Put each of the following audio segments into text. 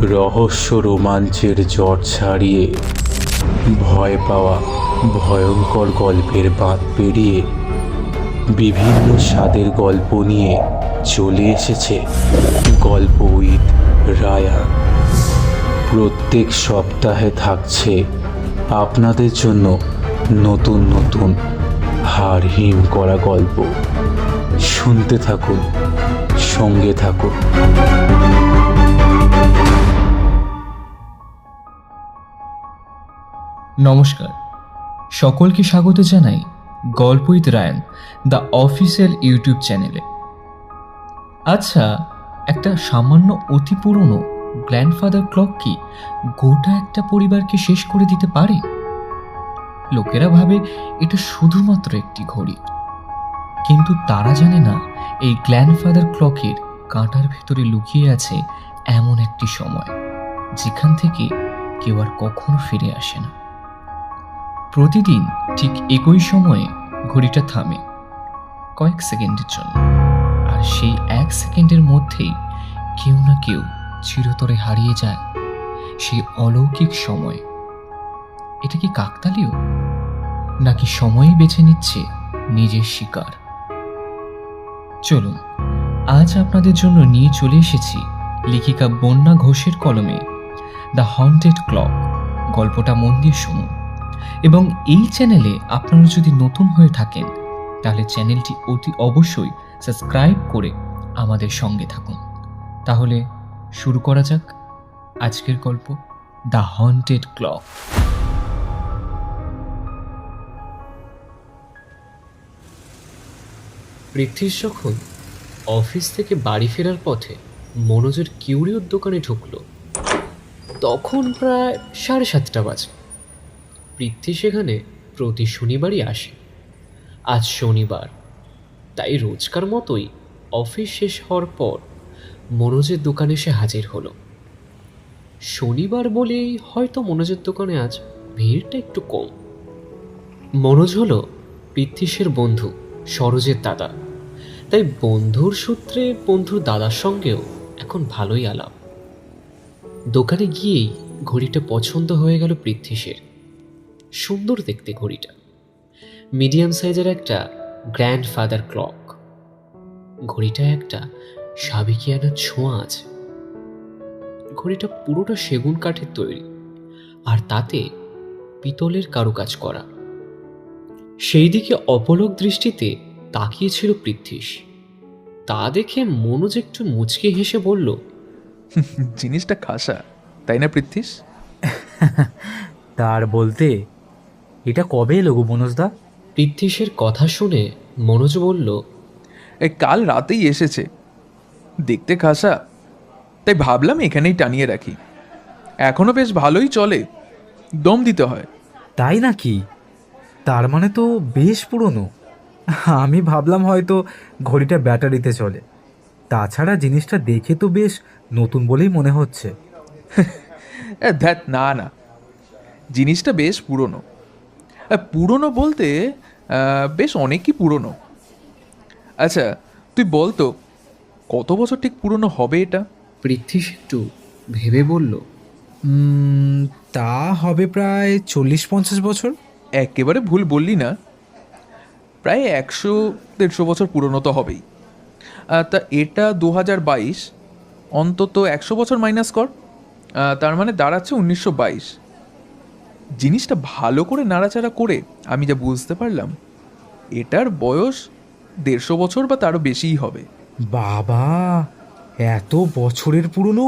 রহস্য রোমাঞ্চের জট ছাড়িয়ে ভয় পাওয়া ভয়ঙ্কর গল্পের বাঁধ পেরিয়ে বিভিন্ন স্বাদের গল্প নিয়ে চলে এসেছে গল্প উইথ রায়ান। প্রত্যেক সপ্তাহে থাকছে আপনাদের জন্য নতুন নতুন হাড় হিম করা গল্প। শুনতে থাকুন, সঙ্গে থাকুন। নমস্কার, সকলকে স্বাগত জানাই গল্প with Rayan the official YouTube চ্যানেলে। আচ্ছা, একটা সামান্য অতি পুরনো গ্র্যান্ডফাদার ক্লক কি গোটা একটা পরিবারকে শেষ করে দিতে পারে? লোকেরা ভাবে এটা শুধুমাত্র একটি ঘড়ি, কিন্তু তারা জানে না এই গ্র্যান্ডফাদার ক্লকের কাঁটার ভেতরে লুকিয়ে আছে এমন একটি সময় যেখান থেকে কেউ আর কখনো ফিরে আসে না। প্রতিদিন ঠিক একই সময়ে ঘড়িটা থামে কয়েক সেকেন্ডের জন্য, আর সেই এক সেকেন্ডের মধ্যেই কেউ না কেউ চিরতরে হারিয়ে যায় সেই অলৌকিক সময়। এটা কি কাকতালীয়, নাকি সময়ই বেছে নিচ্ছে নিজের শিকার? চলুন, আজ আপনাদের জন্য নিয়ে চলে এসেছি লেখিকা বন্যা ঘোষের কলমে দ্য হন্টেড ক্লক। গল্পটা মন দিয়ে শুনুন, এবং এই চ্যানেলে আপনারা যদি নতুন হয়ে থাকেন তাহলে চ্যানেলটি অতি অবশ্যই সাবস্ক্রাইব করে আমাদের সঙ্গে থাকুন। তাহলে শুরু করা যাক আজকের গল্প, দ্য হন্টেড ক্লক। পৃথ্বীশ যখন অফিস থেকে বাড়ি ফেরার পথে মনোজের কিউরিওর দোকানে ঢুকলো, তখন প্রায় 7:30 বাজে। পৃথ্বী সেখানে প্রতি শনিবারই আসে। আজ শনিবার, তাই রোজকার মতোই অফিস শেষ হওয়ার পর মনোজের দোকানে সে হাজির হলো। শনিবার বলেই হয়তো মনোজের দোকানে আজ ভিড়টা একটু কম। মনোজ হলো পৃথ্বীশের বন্ধু সরোজের দাদা, তাই বন্ধুর সূত্রে বন্ধুর দাদার সঙ্গেও এখন ভালোই আলাপ। দোকানে গিয়েই ঘড়িটা পছন্দ হয়ে গেল পৃথ্বীশের। সুন্দর দেখতে ঘড়িটা, মিডিয়াম সাইজের একটা গ্র্যান্ডফাদার ক্লক। ঘড়িটা একটা সাবেকিয়ানা ছোঁয়া আছে। ঘড়িটা পুরোটা সেগুন কাঠের তৈরি, আর তাতে পিতলের কারুকাজ করা। সেই দিকে অপলক দৃষ্টিতে তাকিয়েছিল পৃথ্বীশ। তা দেখে মনোজ একটু মুচকে হেসে বলল, জিনিসটা খাসা, তাই না পৃথ্বীশ? তার বলতে এটা কবে এলো গো মনোজদা? পৃথ্বীশের কথা শুনে মনোজ বলল, এই কাল রাতেই এসেছে। দেখতে খাসা, তাই ভাবলাম এখানেই টানিয়ে রাখি। এখনো বেশ ভালোই চলে, দম দিতে হয়। তাই নাকি? তার মানে তো বেশ পুরনো। আমি ভাবলাম হয়তো ঘড়িটা ব্যাটারিতে চলে। তাছাড়া জিনিসটা দেখে তো বেশ নতুন বলেই মনে হচ্ছে। ধ্যাত, না না, জিনিসটা বেশ পুরনো। পুরনো বলতে বেশ অনেকই পুরনো। আচ্ছা, তুই বল তো কত বছর ঠিক পুরনো হবে এটা? পৃথ্বীশ একটু ভেবে বলল, তা হবে প্রায় 40-50 বছর। একেবারে ভুল বললি না, প্রায় 100-150 বছর পুরনো তো হবেই। তা এটা 2022, অন্তত 100 বছর মাইনাস কর, তার মানে দাঁড়াচ্ছে 1922। জিনিসটা ভালো করে নাড়াচাড়া করে আমি যা বুঝতে পারলাম, এটার বয়স 150 বছর বা তারও বেশিই হবে। বাবা, এত বছরের পুরনো!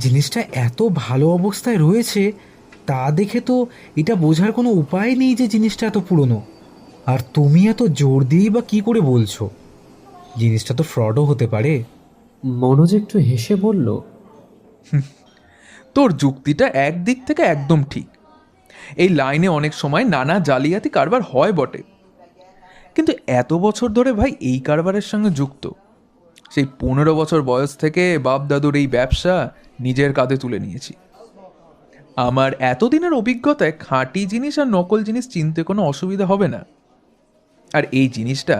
জিনিসটা এত ভালো অবস্থায় রয়েছে, তা দেখে তো এটা বোঝার কোনো উপায় নেই যে জিনিসটা এত পুরনো। আর তুমি এত জোর দিয়েই বা কী করে বলছো? জিনিসটা তো ফ্রডও হতে পারে। মনোজ একটু হেসে বলল, তোর যুক্তিটা একদিক থেকে একদম ঠিক। এই লাইনে অনেক সময় নানা জালিয়াতি কারবার হয় বটে, কিন্তু এত বছর ধরে ভাই এই কারবারের সঙ্গে যুক্ত। সেই 15 বছর বয়স থেকে বাপ দাদুর এই ব্যবসা নিজের কাঁধে তুলে নিয়েছি। আমার এতদিনের অভিজ্ঞতায় খাঁটি জিনিস আর নকল জিনিস চিনতে কোনো অসুবিধা হবে না। আর এই জিনিসটা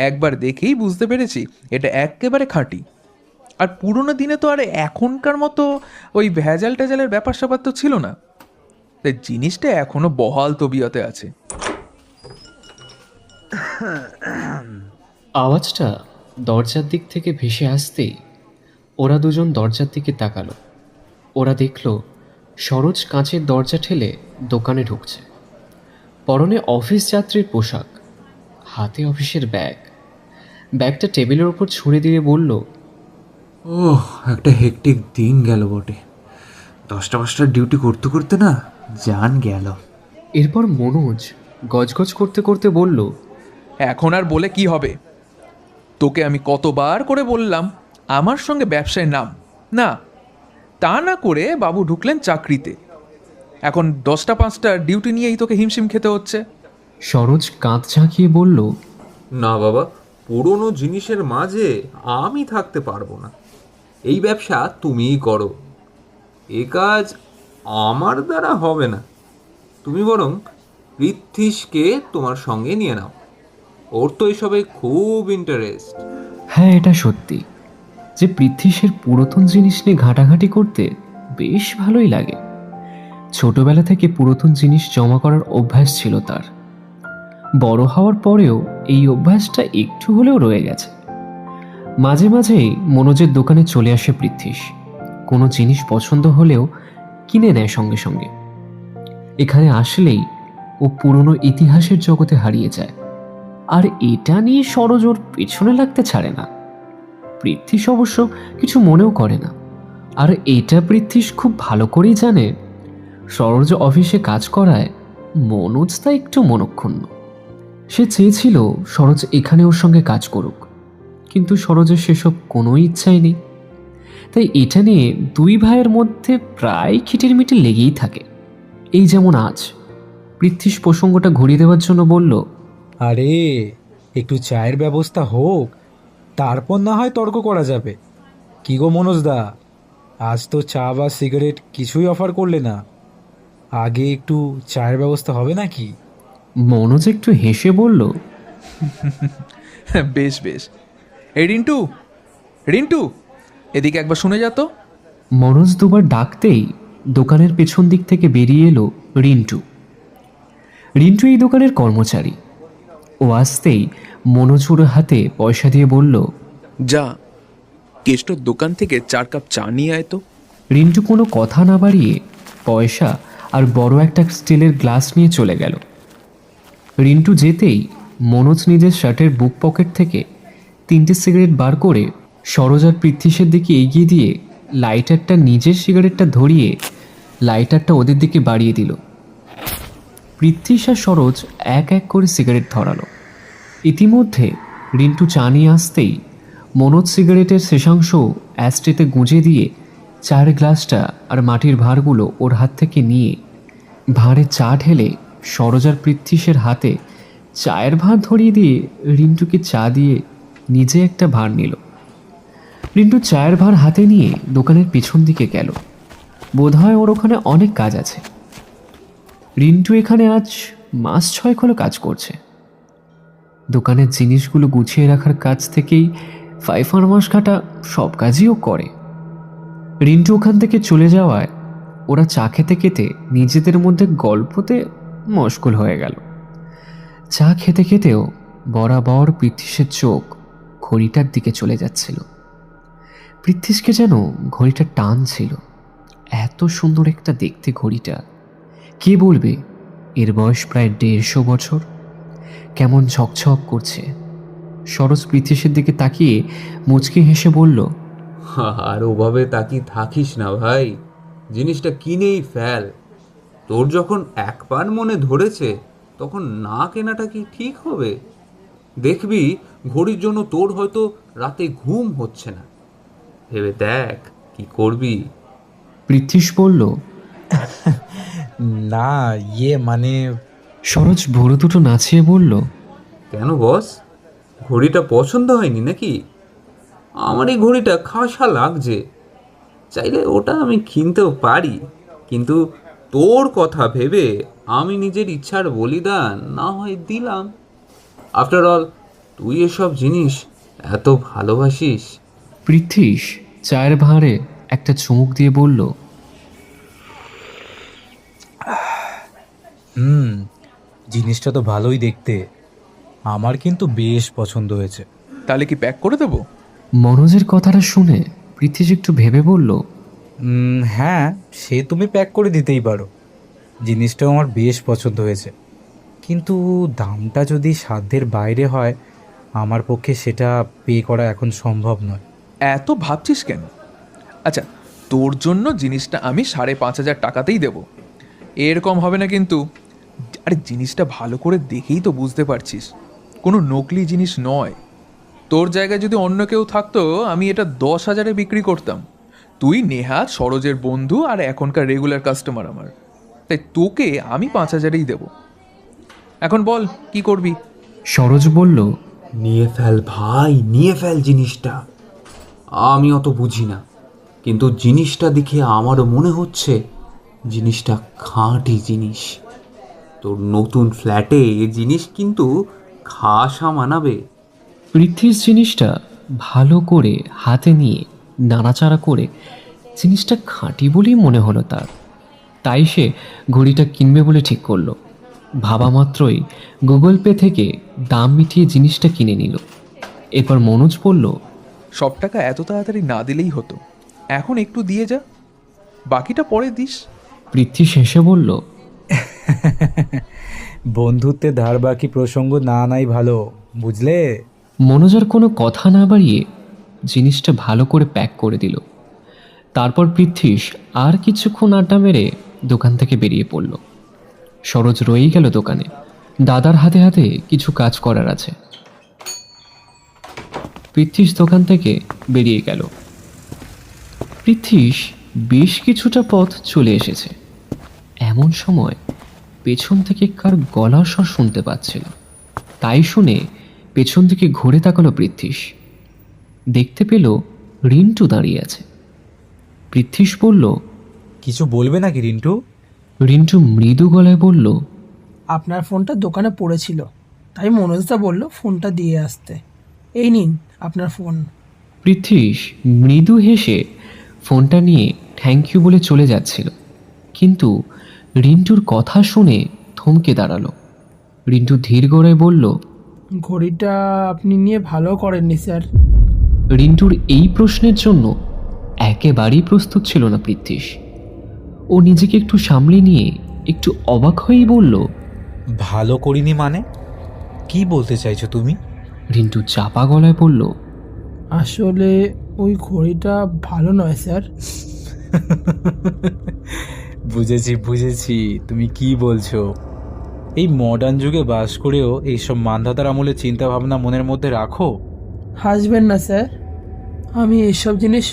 একবার দেখেই বুঝতে পেরেছি এটা একেবারে খাঁটি। আর পুরোনো দিনে তো আর এখনকার মতো ওই ভেজাল টেজালের ব্যাপার স্যাপার তো ছিল না, তাই জিনিসটা এখনো বহাল তবিয়তে আছে। আওয়াজটা দরজার দিক থেকে ভেসে আসতেই ওরা দুজন দরজার দিকে তাকালো। ওরা দেখল সরোজ কাঁচের দরজা ঠেলে দোকানে ঢুকছে। পরনে অফিস যাত্রীর পোশাক, হাতে অফিসের ব্যাগটা টেবিলের ওপর ছুঁড়ে দিয়ে বলল, ওহ, একটা হেকটিক দিন গেল বটে। 10টা ডিউটি করতে করতে না জান গেল। এরপর মনোজ গজগজ করতে করতে বলল, এখন আর বলে কি হবে? তোকে আমি কতবার করে বললাম আমার সঙ্গে ব্যবসায় নাম না, তা না করে বাবু ঢুকলেন চাকরিতে। এখন 10টা-5টা ডিউটি নিয়েই তোকে হিমশিম খেতে হচ্ছে। সরোজ কাঁধ ঝাঁকিয়ে বলল, না বাবা, পুরনো জিনিসের মাঝে আমি থাকতে পারবো না। এই ব্যবসা তুমিই করো, এ কাজ আমার দ্বারা হবে না। তুমি বরং পৃথ্বীশকে তোমার সঙ্গে নিয়ে নাও, ওর তো এসবে খুব ইন্টারেস্ট। হ্যাঁ, এটা সত্যি যে পৃথ্বীশের পুরাতন জিনিস নিয়ে ঘাঁটাঘাঁটি করতে বেশ ভালোই লাগে। ছোটবেলা থেকে পুরাতন জিনিস জমা করার অভ্যাস ছিল তার। বড় হওয়ার পরেও এই অভ্যাসটা একটু হলেও রয়ে গেছে। মাঝে মাঝেই মনোজের দোকানে চলে আসে পৃথ্বীশ। কোনো জিনিস পছন্দ হলেও কিনে নেয় সঙ্গে সঙ্গে। এখানে আসলেই ও পুরনো ইতিহাসের জগতে হারিয়ে যায়। আর এটা নিয়ে সরোজ ওর পেছনে লাগতে ছাড়ে না। পৃথ্বীশ অবশ্য কিছু মনেও করে না। আর এটা পৃথ্বীশ খুব ভালো করেই জানে, সরোজ অফিসে কাজ করায় মনোজ তা একটু মনক্ষুণ্ণ। সে চেয়েছিল সরোজ এখানে ওর সঙ্গে কাজ করুক, কিন্তু সরোজের সেসব কোনো ইচ্ছাই নেই। তাই এটা নিয়ে দুই ভাইয়ের মধ্যে প্রায় খিটিরমিটির লেগেই থাকে। এই যেমন আজ পৃথ্বীশ প্রসঙ্গটা ঘুরিয়ে দেওয়ার জন্য বলল, আরে একটু চায়ের ব্যবস্থা হোক, তারপর না হয় তর্ক করা যাবে। কি গো মনোজদা, আজ তো চা বা সিগারেট কিছুই অফার করলে না। আগে একটু চায়ের ব্যবস্থা হবে নাকি? মনোজ একটু হেসে বলল, বেশ বেশ। এই রিন্টু, রিন্টু, এদিকে একবার শুনে যা তো। মনোজ দুবার ডাকতেই দোকানের পেছন দিক থেকে বেরিয়ে এলো রিন্টু। রিন্টু এই দোকানের কর্মচারী। ও আসতেই মনোজ ওর হাতে পয়সা দিয়ে বলল, যা কেষ্টর দোকান থেকে 4 কাপ চা নিয়ে আয় তো। রিন্টু কোনো কথা না বাড়িয়ে পয়সা আর বড় একটা স্টিলের গ্লাস নিয়ে চলে গেল। রিন্টু যেতেই মনোজ নিজের শার্টের বুক পকেট থেকে 3টে সিগারেট বার করে সরোজ আর পৃথ্বীশের দিকে এগিয়ে দিয়ে লাইটারটা নিজের সিগারেটটা ধরিয়ে লাইটারটা ওদের দিকে বাড়িয়ে দিল। পৃথ্বীশ আর সরোজ এক এক করে সিগারেট ধরালো। ইতিমধ্যে রিন্টু চা নিয়ে আসতেই মনোজ সিগারেটের শেষাংশ অ্যাস্ট্রেতে গুঁজে দিয়ে চায়ের গ্লাসটা আর মাটির ভাঁড়গুলো ওর হাত থেকে নিয়ে ভাঁড়ে চা ঢেলে সরোজ আর পৃথ্বীশের হাতে চায়ের ভাঁড় ধরিয়ে দিয়ে রিন্টুকে চা দিয়ে নিজে একটা ভাঁড় নিল। রিন্টু চায়ের ভাঁড় হাতে নিয়ে দোকানের পিছন দিকে গেল। বোধহয় ওর ওখানে অনেক কাজ আছে। রিন্টু এখানে আজ মাস 6 হলো কাজ করছে। দোকানের জিনিসগুলো গুছিয়ে রাখার কাজ থেকেই 5 মাস কাটা সব কাজই ও করে। রিন্টু ওখান থেকে চলে যাওয়ায় ওরা চা খেতে খেতে নিজেদের মধ্যে গল্পতে মশগুল হয়ে গেল। চা খেতে খেতেও বরাবর পৃথ্বীশের চোখ ঘড়িটার দিকে চলে যাচ্ছিল। পৃথ্বীশকে যেন ঘড়িটা টান ছিল। এত সুন্দর একটা দেখতে ঘড়িটা। কে বলবে এর বয়স প্রায় 150 বছর। কেমন ঝকঝক করছে। সরোজ পৃথ্বীশের দিকে তাকিয়ে মুচকি হেসে বলল, আর ওভাবে তাকিয়ে থাকিস না ভাই, জিনিসটা কিনেই ফেল। তোর যখন একবার মনে ধরেছে তখন না কেনাটা কি ঠিক হবে? দেখবি ঘড়ির জন্য তোর হয়তো রাতে ঘুম হচ্ছে না। ভেবে দেখ কি করবি। পৃথ্বীশ বলল, না মানে সরোজ ভুরু দুটো নাচিয়ে বলল, কেন বস, ঘড়িটা পছন্দ হয়নি নাকি? আমার এই ঘড়িটা খাসা লাগছে, চাইলে ওটা আমি কিনতেও পারি, কিন্তু তোর কথা ভেবে আমি নিজের ইচ্ছার বলিদান না হয় দিলাম। আফটার অল তুই এসব জিনিস এত ভালোবাসিস। পৃথ্বীশ চায়ের ভাঁড়ে একটা চুমুক দিয়ে বলল, জিনিসটা তো ভালোই দেখতে, আমার কিন্তু বেশ পছন্দ হয়েছে। তাহলে কি প্যাক করে দেবো? মনোজের কথাটা শুনে পৃথ্বীজ একটু ভেবে বলল, হ্যাঁ, সে তুমি প্যাক করে দিতেই পারো, জিনিসটাও আমার বেশ পছন্দ হয়েছে, কিন্তু দামটা যদি সাধ্যের বাইরে হয় আমার পক্ষে সেটা পে করা এখন সম্ভব নয়। এত ভাবছিস কেন? আচ্ছা, তোর জন্য জিনিসটা আমি 5,500 টাকাতেই দেবো, এর কম হবে না কিন্তু। আরে জিনিসটা ভালো করে দেখেই তো বুঝতে পারছিস কোনো নকলি জিনিস নয়। তোর জায়গায় যদি অন্য কেউ থাকতো আমি এটা 10,000-এ বিক্রি করতাম। তুই নেহাত সরোজের বন্ধু আর এখনকার রেগুলার কাস্টমার আমার, তাই তোকে আমি 5,000-এই দেবো। এখন বল কি করবি? সরোজ বলল, নিয়ে ফেল ভাই, নিয়ে ফেল জিনিসটা। আমি অত বুঝি না, কিন্তু জিনিসটা দেখে আমারও মনে হচ্ছে জিনিসটা খাঁটি জিনিস। তোর নতুন ফ্ল্যাটে এ জিনিস কিন্তু খাসা মানাবে। পৃথ্বীজ জিনিসটা ভালো করে হাতে নিয়ে নাড়াচাড়া করে জিনিসটা খাঁটি বলেই মনে হলো তার। তাই সে ঘড়িটা কিনবে বলে ঠিক করলো। ভাবা মাত্রই গুগল পে থেকে দাম মিটিয়ে জিনিসটা কিনে নিল। এরপর মনোজ বলল, সব টাকা এত তাড়াতাড়ি না দিলেই হতো, এখন একটু দিয়ে যা, বাকিটা পরে দিস। পৃথ্বী শেষে বলল, বন্ধুত্বে ধার বাকি প্রসঙ্গ না নাই ভালো, বুঝলে? মনোজের কোনো কথা না বাড়িয়ে জিনিসটা ভালো করে প্যাক করে দিল। তারপর পৃথ্বীশ আর কিছুক্ষণ আড্ডা মেরে দোকান থেকে বেরিয়ে পড়ল। সরোজ রয়েই গেল দোকানে, দাদার হাতে হাতে কিছু কাজ করার আছে। পৃথ্বীশ দোকান থেকে বেরিয়ে গেল। পৃথ্বীশ বেশ কিছুটা পথ চলে এসেছে, এমন সময় পেছন থেকে কার গলার স্বর শুনতে পাচ্ছিল। তাই শুনে পেছন থেকে ঘুরে তাকালো পৃথ্বীশ। দেখতে পেল রিন্টু দাঁড়িয়ে আছে। পৃথ্বীশ বলল, কিছু বলবে নাকি রিন্টু? রিন্টু মৃদু গলায় বলল, আপনার ফোনটা দোকানে পড়েছিল, তাই মনোজদা বলল ফোনটা দিয়ে আসতে। এই নিন আপনার ফোন। পৃথ্বীশ মৃদু হেসে ফোনটা নিয়ে থ্যাংক ইউ বলে চলে যাচ্ছিল, কিন্তু রিন্টুর কথা শুনে থমকে দাঁড়ালো। রিন্টু ধীর গলায় বলল, ঘড়িটা আপনি নিয়ে ভালো করেননি স্যার। রিন্টুর এই প্রশ্নের জন্য একেবারেই প্রস্তুত ছিল না পৃথ্বীশ। ও নিজেকে একটু সামলে নিয়ে একটু অবাক হয়েই বলল, ভালো করিনি মানে? কি বলতে চাইছো তুমি? রিন্টু চাপা গলায় বলল, আসলে ওই ঘড়িটা ভালো নয় স্যার। বুঝেছি বুঝেছি, তুমি কি বলছো। এই মডার্ন যুগে বাস করেও এইসব মান্ধাতার আমলে চিন্তা ভাবনা মনের মধ্যে রাখো? হাসবেন না স্যার, আমি এসব জিনিস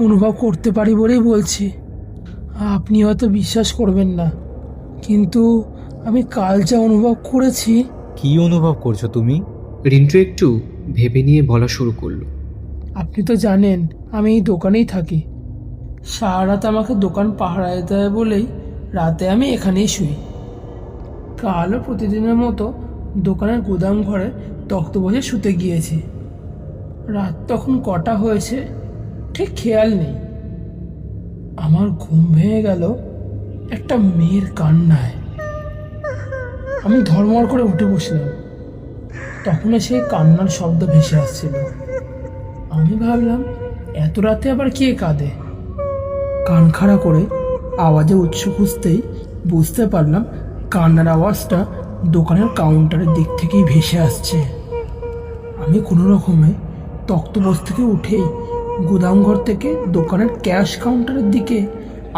অনুভব করতে পারি বলেই বলছি। আপনি হয়তো বিশ্বাস করবেন না, কিন্তু আমি কাল যা অনুভব করেছি। কি অনুভব করছো তুমি? রিন্টু একটু ভেবে নিয়ে বলা শুরু করলো, আপনি তো জানেন আমি এই দোকানেই থাকি। সারা রাত আমাকে দোকান পাহারায় দেয় বলেই রাতে আমি এখানেই শুই। কালও প্রতিদিনের মতো দোকানের গুদাম ঘরে তক্ত বসে শুতে গিয়েছি। রাত তখন কটা হয়েছে ঠিক খেয়াল নেই। আমার ঘুম ভেঙে গেল একটা মেয়ের কান্নায়। আমি ধর্মর করে উঠে বসলাম, তখনও সেই কান্নার শব্দ ভেসে আসছিল। আমি ভাবলাম এত রাতে আবার কে কাঁদে। কান খাড়া করে আওয়াজে উৎস খুঁজতেই বুঝতে পারলাম কান্নার আওয়াজটা দোকানের কাউন্টারের দিক থেকেই ভেসে আসছে। আমি কোনো রকমে তক্তপোষ থেকে উঠেই গুদামঘর থেকে দোকানের ক্যাশ কাউন্টারের দিকে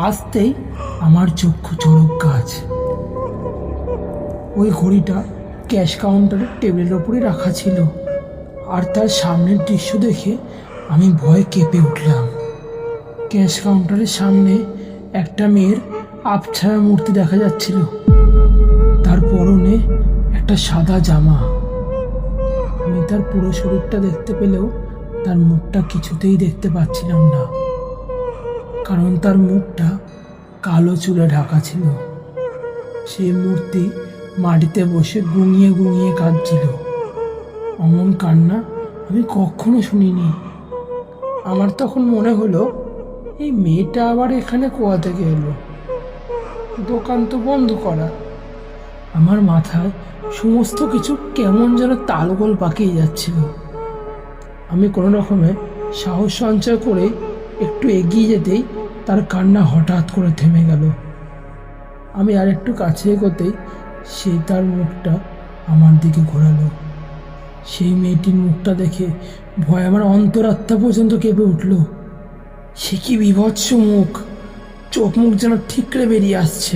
আসতেই আমার চক্ষু চড়ক গাছ। ওই ঘড়িটা ক্যাশ কাউন্টারের টেবিলের ওপরই রাখা ছিল, আর তার সামনের দৃশ্য দেখে আমি ভয়ে কেঁপে উঠলাম। ক্যাশ কাউন্টারের সামনে একটা মেয়ের আবছায়া মূর্তি দেখা যাচ্ছিল। তার পরনে একটা সাদা জামা। আমি তার পুরো শরীরটা দেখতে পেলেও তার মুখটা কিছুতেই দেখতে পাচ্ছিলাম না, কারণ তার মুখটা কালো চুলে ঢাকা ছিল। সেই মূর্তি মাটিতে বসে গুঙিয়ে গুঙিয়ে কাঁদছিল। অমন কান্না আমি কখনো শুনিনি। আমার তখন মনে হলো এই মেয়েটা আবার এখানে কোথা থেকে এলো, দোকান তো বন্ধ করা। আমার মাথায় সমস্ত কিছু কেমন যেন তালগোল পাকিয়ে যাচ্ছিল। আমি কোনো রকমে সাহস সঞ্চয় করে একটু এগিয়ে যেতেই তার কান্না হঠাৎ করে থেমে গেল। আমি আর একটু কাছে এগোতেই সে তার মুখটা আমার দিকে ঘোরালো। সেই মেয়েটির মুখটা দেখে ভয় আমার অন্তরাত্মা পর্যন্ত কেঁপে উঠল। সে কি বীভৎস মুখ, চোখ মুখ যেন ঠিকরে বেরিয়ে আসছে,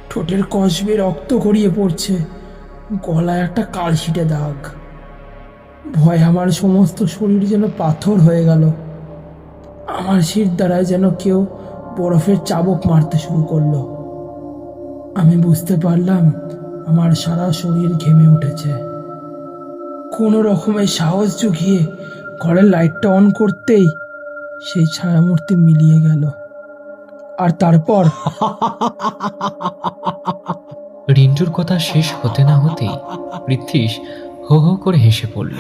ঠোঁটের কষবে রক্ত গড়িয়ে পড়ছে, গলায় একটা কালশিটে দাগ। ভয় আমার সমস্ত শরীর যেন পাথর হয়ে গেল। আমার শির দ্বারায় যেন কেউ বরফের চাবুক মারতে শুরু করলো। আমি বুঝতে পারলাম আমার সারা শরীর ঘেমে উঠেছে। কোনো রকমে সাহস জুগিয়ে ঘরের লাইটটা অন করতেই সেই ছায়ামূর্তি মিলিয়ে গেল। আর তারপর রিন্টুর কথা শেষ হতে না হতেই পৃথ্বীশ হো হো করে হেসে পড়ল।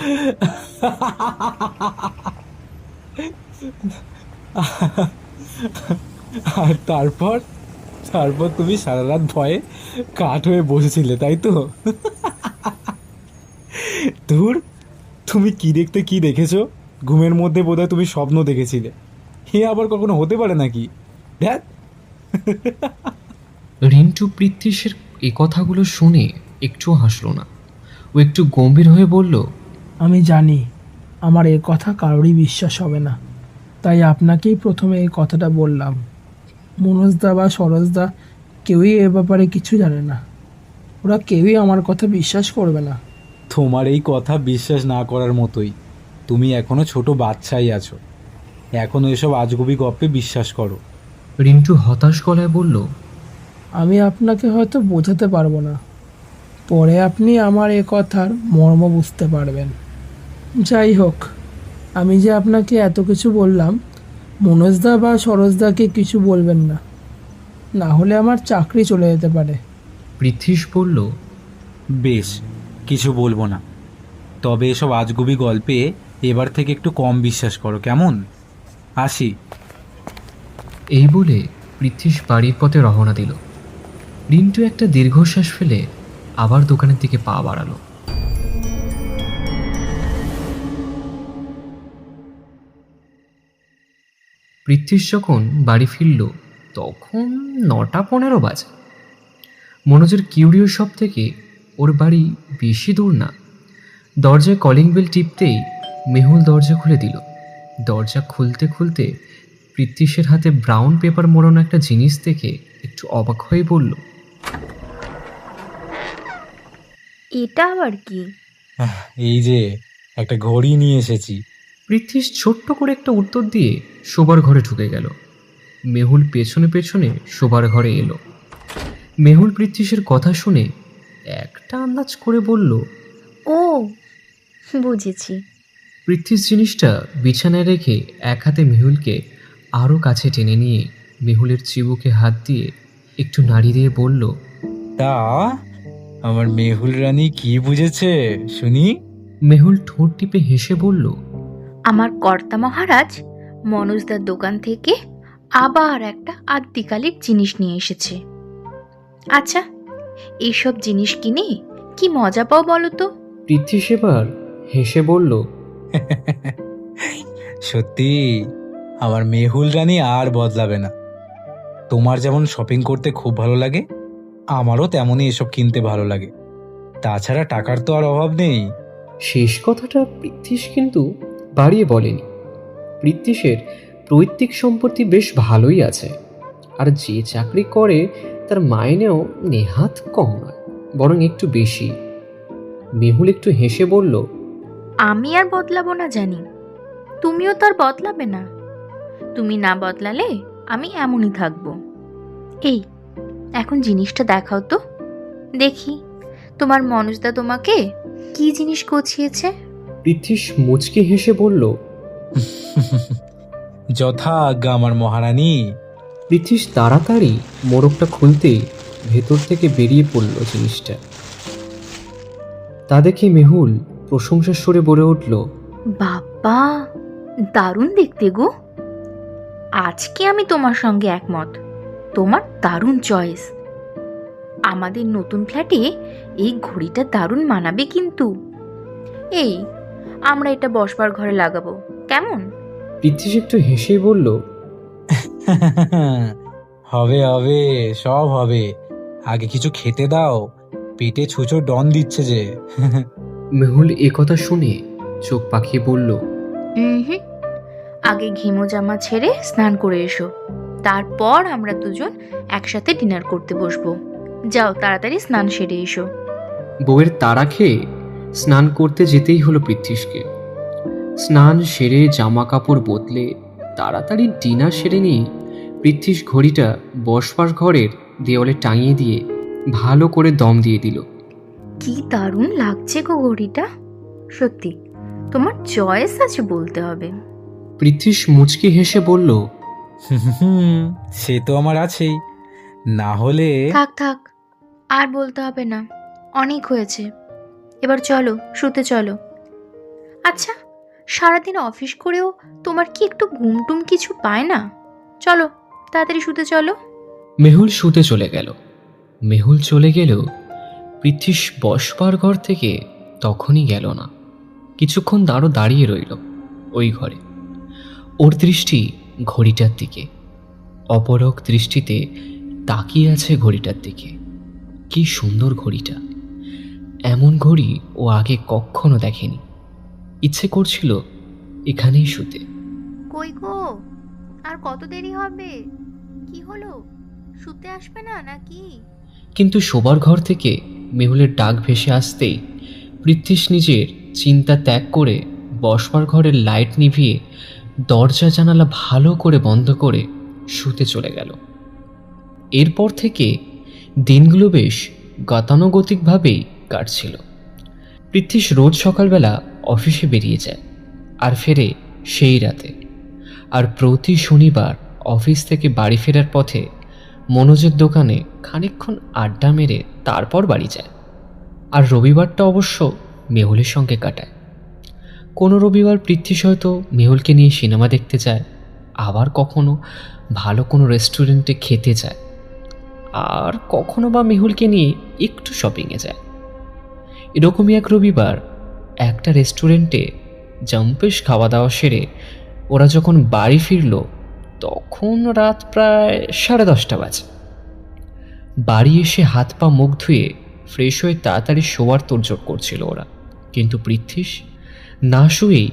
আর তারপর তারপর তুমি সারা রাত ভয়ে কাঠ হয়ে বসেছিলে, তাই তো? ধুর, তুমি কি দেখতে কি দেখেছো? ঘুমের মধ্যে বোধহয় তুমি স্বপ্ন দেখেছিলে। এ আবার কখনো হতে পারে নাকি? ধ্যাৎ। রিন্টু পৃথ্বীশের এই কথাগুলো শুনে একটুও হাসল না। ও একটু গম্ভীর হয়ে বলল, আমি জানি আমার এ কথা কারোরই বিশ্বাস হবে না, তাই আপনাকেই প্রথমে এই কথাটা বললাম। মনোজদা বা সরোজদা কেউই এ ব্যাপারে কিছু জানে না। ওরা কেউই আমার কথা বিশ্বাস করবে না। তোমার এই কথা বিশ্বাস না করার মতোই। তুমি এখনো ছোট বাচ্চাই আছো, এখনো এসব আজগুবি গপ্পে বিশ্বাস করো। রিন্টু হতাশ গলায় বলল, আমি আপনাকে হয়তো বোঝাতে পারবো না, পরে আপনি আমার এ কথার মর্ম বুঝতে পারবেন। যাই হোক, আমি যে আপনাকে এত কিছু বললাম, মনোজদা বা সরোজদাকে কিছু বলবেন না, না হলে আমার চাকরি চলে যেতে পারে। পৃথ্বীশ বলল, বেশ, কিছু বলবো না। তবে এসব আজগুবি গল্পে এবার থেকে একটু কম বিশ্বাস করো, কেমন? আসি। এই বলে পৃথ্বীশ বাড়ির পথে রওনা দিল। রিন্টু একটা দীর্ঘশ্বাস ফেলে আবার দোকানের দিকে পা বাড়ালো। পৃথ্বীশ যখন বাড়ি ফিরল তখন 9:15 বাজে। মনোজের কিউরিও শপ থেকে ওর বাড়ি বেশি দূর না। দরজায় কলিং বেল টিপতেই মেহুল দরজা খুলে দিল। দরজা খুলতে খুলতে পৃথ্বীশের হাতে ব্রাউন পেপার মোড়ানো একটা জিনিস দেখে একটু অবাক হয়ে বলল, এটা আবার কি? এই যে একটা ঘড়ি নিয়ে এসেছি। পৃথ্বীশ ছোট্ট করে একটা উত্তর দিয়ে শোবার ঘরে ঢুকে গেল। মেহুল পেছনে পেছনে শোবার ঘরে এলো। মেহুল পৃথ্বীশের কথা শুনে একটা আন্দাজ করে বলল, ও, বুঝেছি। পৃথ্বীশ জিনিসটা বিছানায় রেখে এক হাতে মেহুলকে আরও কাছে টেনে নিয়ে মেহুলের চিবুকে হাত দিয়ে একটু নাড়ি দিয়ে বলল, তা আমার মেহুল রানী কি বুঝেছে শুনি? মেহুল ঠোঁট টিপে হেসে বলল, আমার কর্তা মহারাজ মনোজদার দোকান থেকে আবার একটা আদ্যিকালের জিনিস নিয়ে এসেছে। আচ্ছা, এইসব জিনিস কিনে কি মজা পাও বলো তো? পৃথ্বীশ এবার হেসে বলল, সত্যি আমার মেহুল রানী আর বদলাবে না। তোমার যেমন শপিং করতে খুব ভালো লাগে, আমারও তেমনই এসব কিনতে ভালো লাগে। তাছাড়া টাকার তো আর অভাব নেই। শেষ কথাটা পৃথ্বীশ কিন্তু বাড়িয়ে বলেনি। পৃথ্বীশের পৈতৃক সম্পত্তি বেশ ভালোই আছে, আর যে চাকরি করে তার মাইনেও নেহাত কম নয়, বরং একটু বেশি। মেহুল একটু হেসে বলল, আমি আর বদলাবো না জানি, তুমিও তো আর বদলাবে না। তুমি না বদলালে আমি এমনই থাকবো। এই, এখন জিনিসটা দেখাও তো দেখি, তোমার মনোজদা তোমাকে কি জিনিস গছিয়েছে। পৃথ্বীশ মুচকি হেসে বলল, যথা আজ্ঞা আমার মহারানী। পৃথ্বীশ তাড়াতাড়ি মোড়কটা খুলতেই ভেতর থেকে বেরিয়ে পড়ল জিনিসটা। তা দেখে মেহুল প্রশংসার সুরে বলে উঠল, বাবা, দারুণ দেখতে গো। আজকে আমি তোমার সঙ্গে একমত। তোমার দারুণ চয়েস। আমাদের নতুন ফ্ল্যাটে এই ঘড়িটা দারুণ মানাবে কিন্তু। এই, আমরা এটা বসবার ঘরে লাগাবো, কেমন? পৃথ্বীশ একটু হেসেই বলল, হবে হবে, সব হবে। আগে কিছু খেতে দাও, পেটে ছুঁচো ডন দিচ্ছে যে। মেহুল একথা শুনে চোখ পাকিয়ে বলল, হুম, আগে ঘেমো জামা ছেড়ে স্নান করে এসো, তারপর আমরা দুজন একসাথে ডিনার করতে বসবো। যাও, তাড়াতাড়ি স্নান সেরে এসো। বউয়ের তাড়া খেয়ে স্নান করতে যেতেই হলো পৃথ্বীশকে। স্নান সেরে জামা কাপড় বদলে তাড়াতাড়ি ডিনার সেরে নিয়ে পৃথ্বীশ ঘড়িটা বসবার ঘরের দেওয়ালে টাঙিয়ে দিয়ে ভালো করে দম দিয়ে দিল। কি দারুণ লাগছে গো ঘড়িটা। সত্যি তোমার চয়েস আছে বলতে হবে। পৃথ্বীশ মুচকি হেসে বলল, সে তো আমার আছেই, না হলে। থাক থাক, আর বলতে হবে না, অনেক হয়েছে। এবার চলো, শুতে চলো। আচ্ছা, সারাদিন অফিস করেও তোমার কি একটু ঘুমটুম কিছু পায় না? চলো, তাড়াতাড়ি শুতে চলো। মেহুল শুতে চলে গেল। মেহুল চলে গেলেও পৃথ্বীশ বসবার ঘর থেকে তখনই গেল না। কিছুক্ষণ দাঁড়িয়ে রইল ওই ঘরে। ওর দৃষ্টি ঘড়িটার দিকে, অপলক দৃষ্টিতে তাকিয়ে আছে ঘড়িটার দিকে। কি সুন্দর ঘড়িটা! এমন ঘড়ি ও আগে কখনো দেখেনি। ইচ্ছে করছিল এখানেই শুতে। কই গো, আর কত দেরি হবে? কি হলো, শুতে আসবে না নাকি? কিন্তু শোবার ঘর থেকে মেহুলের ডাক ভেসে আসতেই পৃথ্বীশ নিজের চিন্তা ত্যাগ করে বসবার ঘরের লাইট নিভিয়ে দরজা জানালা ভালো করে বন্ধ করে শুতে চলে গেল। এরপর থেকে দিনগুলো বেশ গতানুগতিকভাবেই কাটছিল। পৃথ্বীশ রোজ সকালবেলা অফিসে বেরিয়ে যায় আর ফেরে সেই রাতে। আর প্রতি শনিবার অফিস থেকে বাড়ি ফেরার পথে মনোজের দোকানে খানিকক্ষণ আড্ডা মেরে তারপর বাড়ি যায়। আর রবিবারটা অবশ্য মেহুলের সঙ্গে কাটায়। কোনো রবিবার পৃথ্বীশ হয়তো মেহুলকে নিয়ে সিনেমা দেখতে যায়, আবার কখনো ভালো কোনো রেস্টুরেন্টে খেতে যায়, আর কখনো বা মেহুলকে নিয়ে একটু শপিংয়ে যায়। এরকমই এক রবিবার একটা রেস্টুরেন্টে জম্পেশ খাওয়া দাওয়া সেরে ওরা যখন বাড়ি ফিরল তখন রাত প্রায় 10:30 বাজে। বাড়ি এসে হাত পা মুখ ধুয়ে ফ্রেশ হয়ে তাড়াতাড়ি শোয়ার তোড়জোড় করছিল ওরা, কিন্তু পৃথ্বীশ না শুয়েই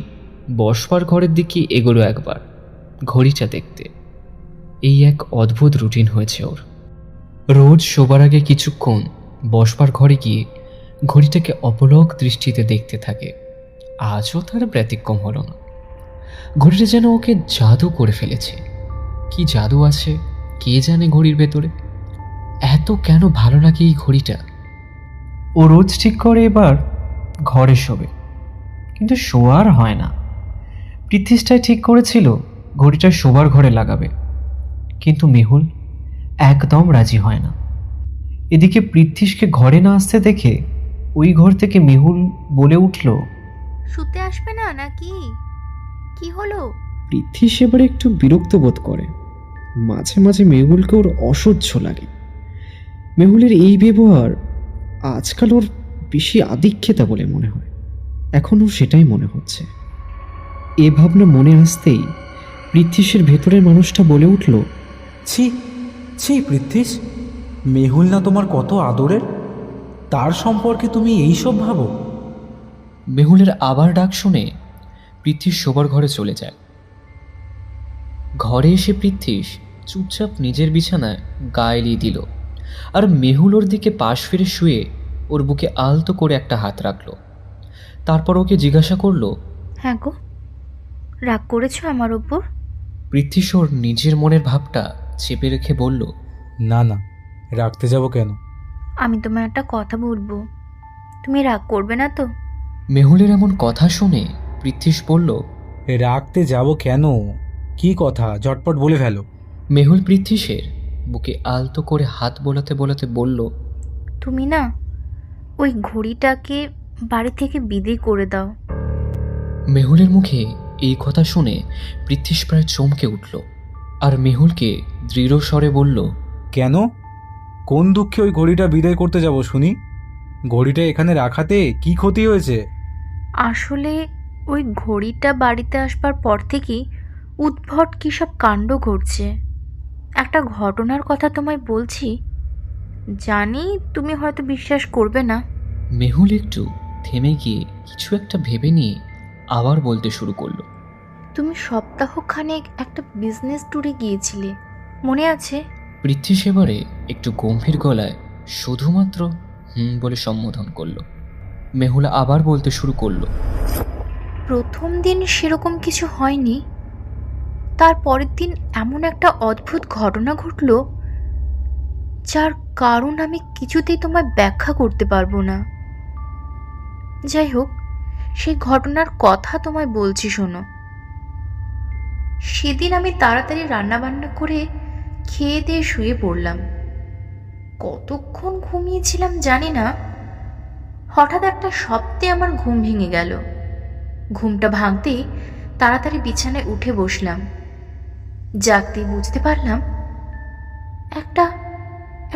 বসবার ঘরের দিকে এগোলো একবার ঘড়িটা দেখতে। এই এক অদ্ভুত রুটিন হয়েছে ওর। রোজ শোবার আগে কিছুক্ষণ বসবার ঘরে গিয়ে ঘড়িটাকে অপলক দৃষ্টিতে দেখতে থাকে। আজও তার ব্যতিক্রম হলো না। ঘড়িটা যেন ওকে জাদু করে ফেলেছে। কি জাদু আছে কে জানে ঘড়ির ভেতরে। এত কেন ভালো লাগে এই ঘড়িটা। ও রোজ ঠিক করে এবার ঘরে শোবে, কিন্তু শোয়ার হয় না। পৃথ্বীশটাই ঠিক করেছিল ঘড়িটা শোবার ঘরে লাগাবে, কিন্তু মেহুল একদম রাজি হয় না। এদিকে পৃথ্বীশকে ঘরে না আসতে দেখে ওই ঘর থেকে মেহুল বলে উঠল, শুতে আসবে না নাকি? কি হলো? পৃথ্বীশ এবারে একটু বিরক্ত বোধ করে। মাঝে মাঝে মেহুলকে ওর অসহ্য লাগে। মেহুলের এই ব্যবহার আজকাল ওর বেশি আধিক্যতা বলে মনে হয়। এখনও সেটাই মনে হচ্ছে। এ ভাবনা মনে আসতেই পৃথ্বীশের ভেতরের মানুষটা বলে উঠল, ছি ছি পৃথ্বীশ, মেহুল না তোমার কত আদরের, তার সম্পর্কে তুমি এইসব ভাবো? মেহুলের আবার ডাক শুনে পৃথ্বীশ শোবার ঘরে চলে যায়। ঘরে এসে পৃথ্বীশ চুপচাপ নিজের বিছানায় গা এলিয়ে দিল, আর মেহুল ওর দিকে পাশ ফিরে শুয়ে ওর বুকে আলতো করে একটা হাত রাখলো। তারপর ওকে জিজ্ঞাসা করলো, হ্যাঁ গো, রাগ করেছো আমার ওপর? পৃথ্বীশ ওর নিজের মনের ভাবটা চেপে রেখে বলল, না না, রাখতে যাব কেন? আমি তোমায় একটা কথা বলবো, তুমি রাগ করবে না তো? মেহুলের এমন কথা শুনে পৃথ্বীশ বলল, রাখতে যাব কেন? কি কথা, ঝটপট বলে ফেলো। মেহুল পৃথ্বীশের বুকে আলতো করে হাত বোলাতে বোলাতে বলল, তুমি না ওই ঘড়িটাকে বাড়ি থেকে বিদায় করে দাও। মেহুলের মুখে এই কথা শুনে পৃথ্বীশ প্রায় চমকে উঠল আর মেহুলকে দৃঢ় স্বরে বলল, কেন? কোন দুঃখে ওই ঘড়িটা বিদায় করতে যাব শুনি? ঘড়িটা এখানে রাখাতে কি ক্ষতি হয়েছে? আসলে ওই ঘড়িটা বাড়িতে আসবার পর থেকেই উদ্ভট কী সব কাণ্ড ঘটছে। একটা ঘটনার কথা তোমায় বলছি, জানি তুমি হয়তো বিশ্বাস করবে না। মেহুল একটু থেমে গিয়ে কিছু একটা ভেবে নিয়ে আবার বলতে শুরু করলো। তুমি সপ্তাহখানেক একটা বিজনেস ট্যুরে গিয়েছিলে, মনে আছে? পৃথ্বী সেবারে একটু গম্ভীর গলায় শুধুমাত্র বলে সম্বোধন করলো। মেহুল আবার বলতে শুরু করলো, প্রথম দিন সেরকম কিছু হয়নি, তার পরের দিন এমন একটা অদ্ভুত ঘটনা ঘটলো যার কারণ আমি কিছুতেই তোমায় ব্যাখ্যা করতে পারবো না। যাই হোক, সেই ঘটনার কথা তোমায় বলছি শোনো। সেদিন আমি তাড়াতাড়ি রান্নাবান্না করে খেয়ে দিয়ে শুয়ে পড়লাম। কতক্ষণ ঘুমিয়েছিলাম জানি না, হঠাৎ একটা শব্দে আমার ঘুম ভেঙে গেল। ঘুমটা ভাঙতেই তাড়াতাড়ি বিছানায় উঠে বসলাম। জাগতেই বুঝতে পারলাম একটা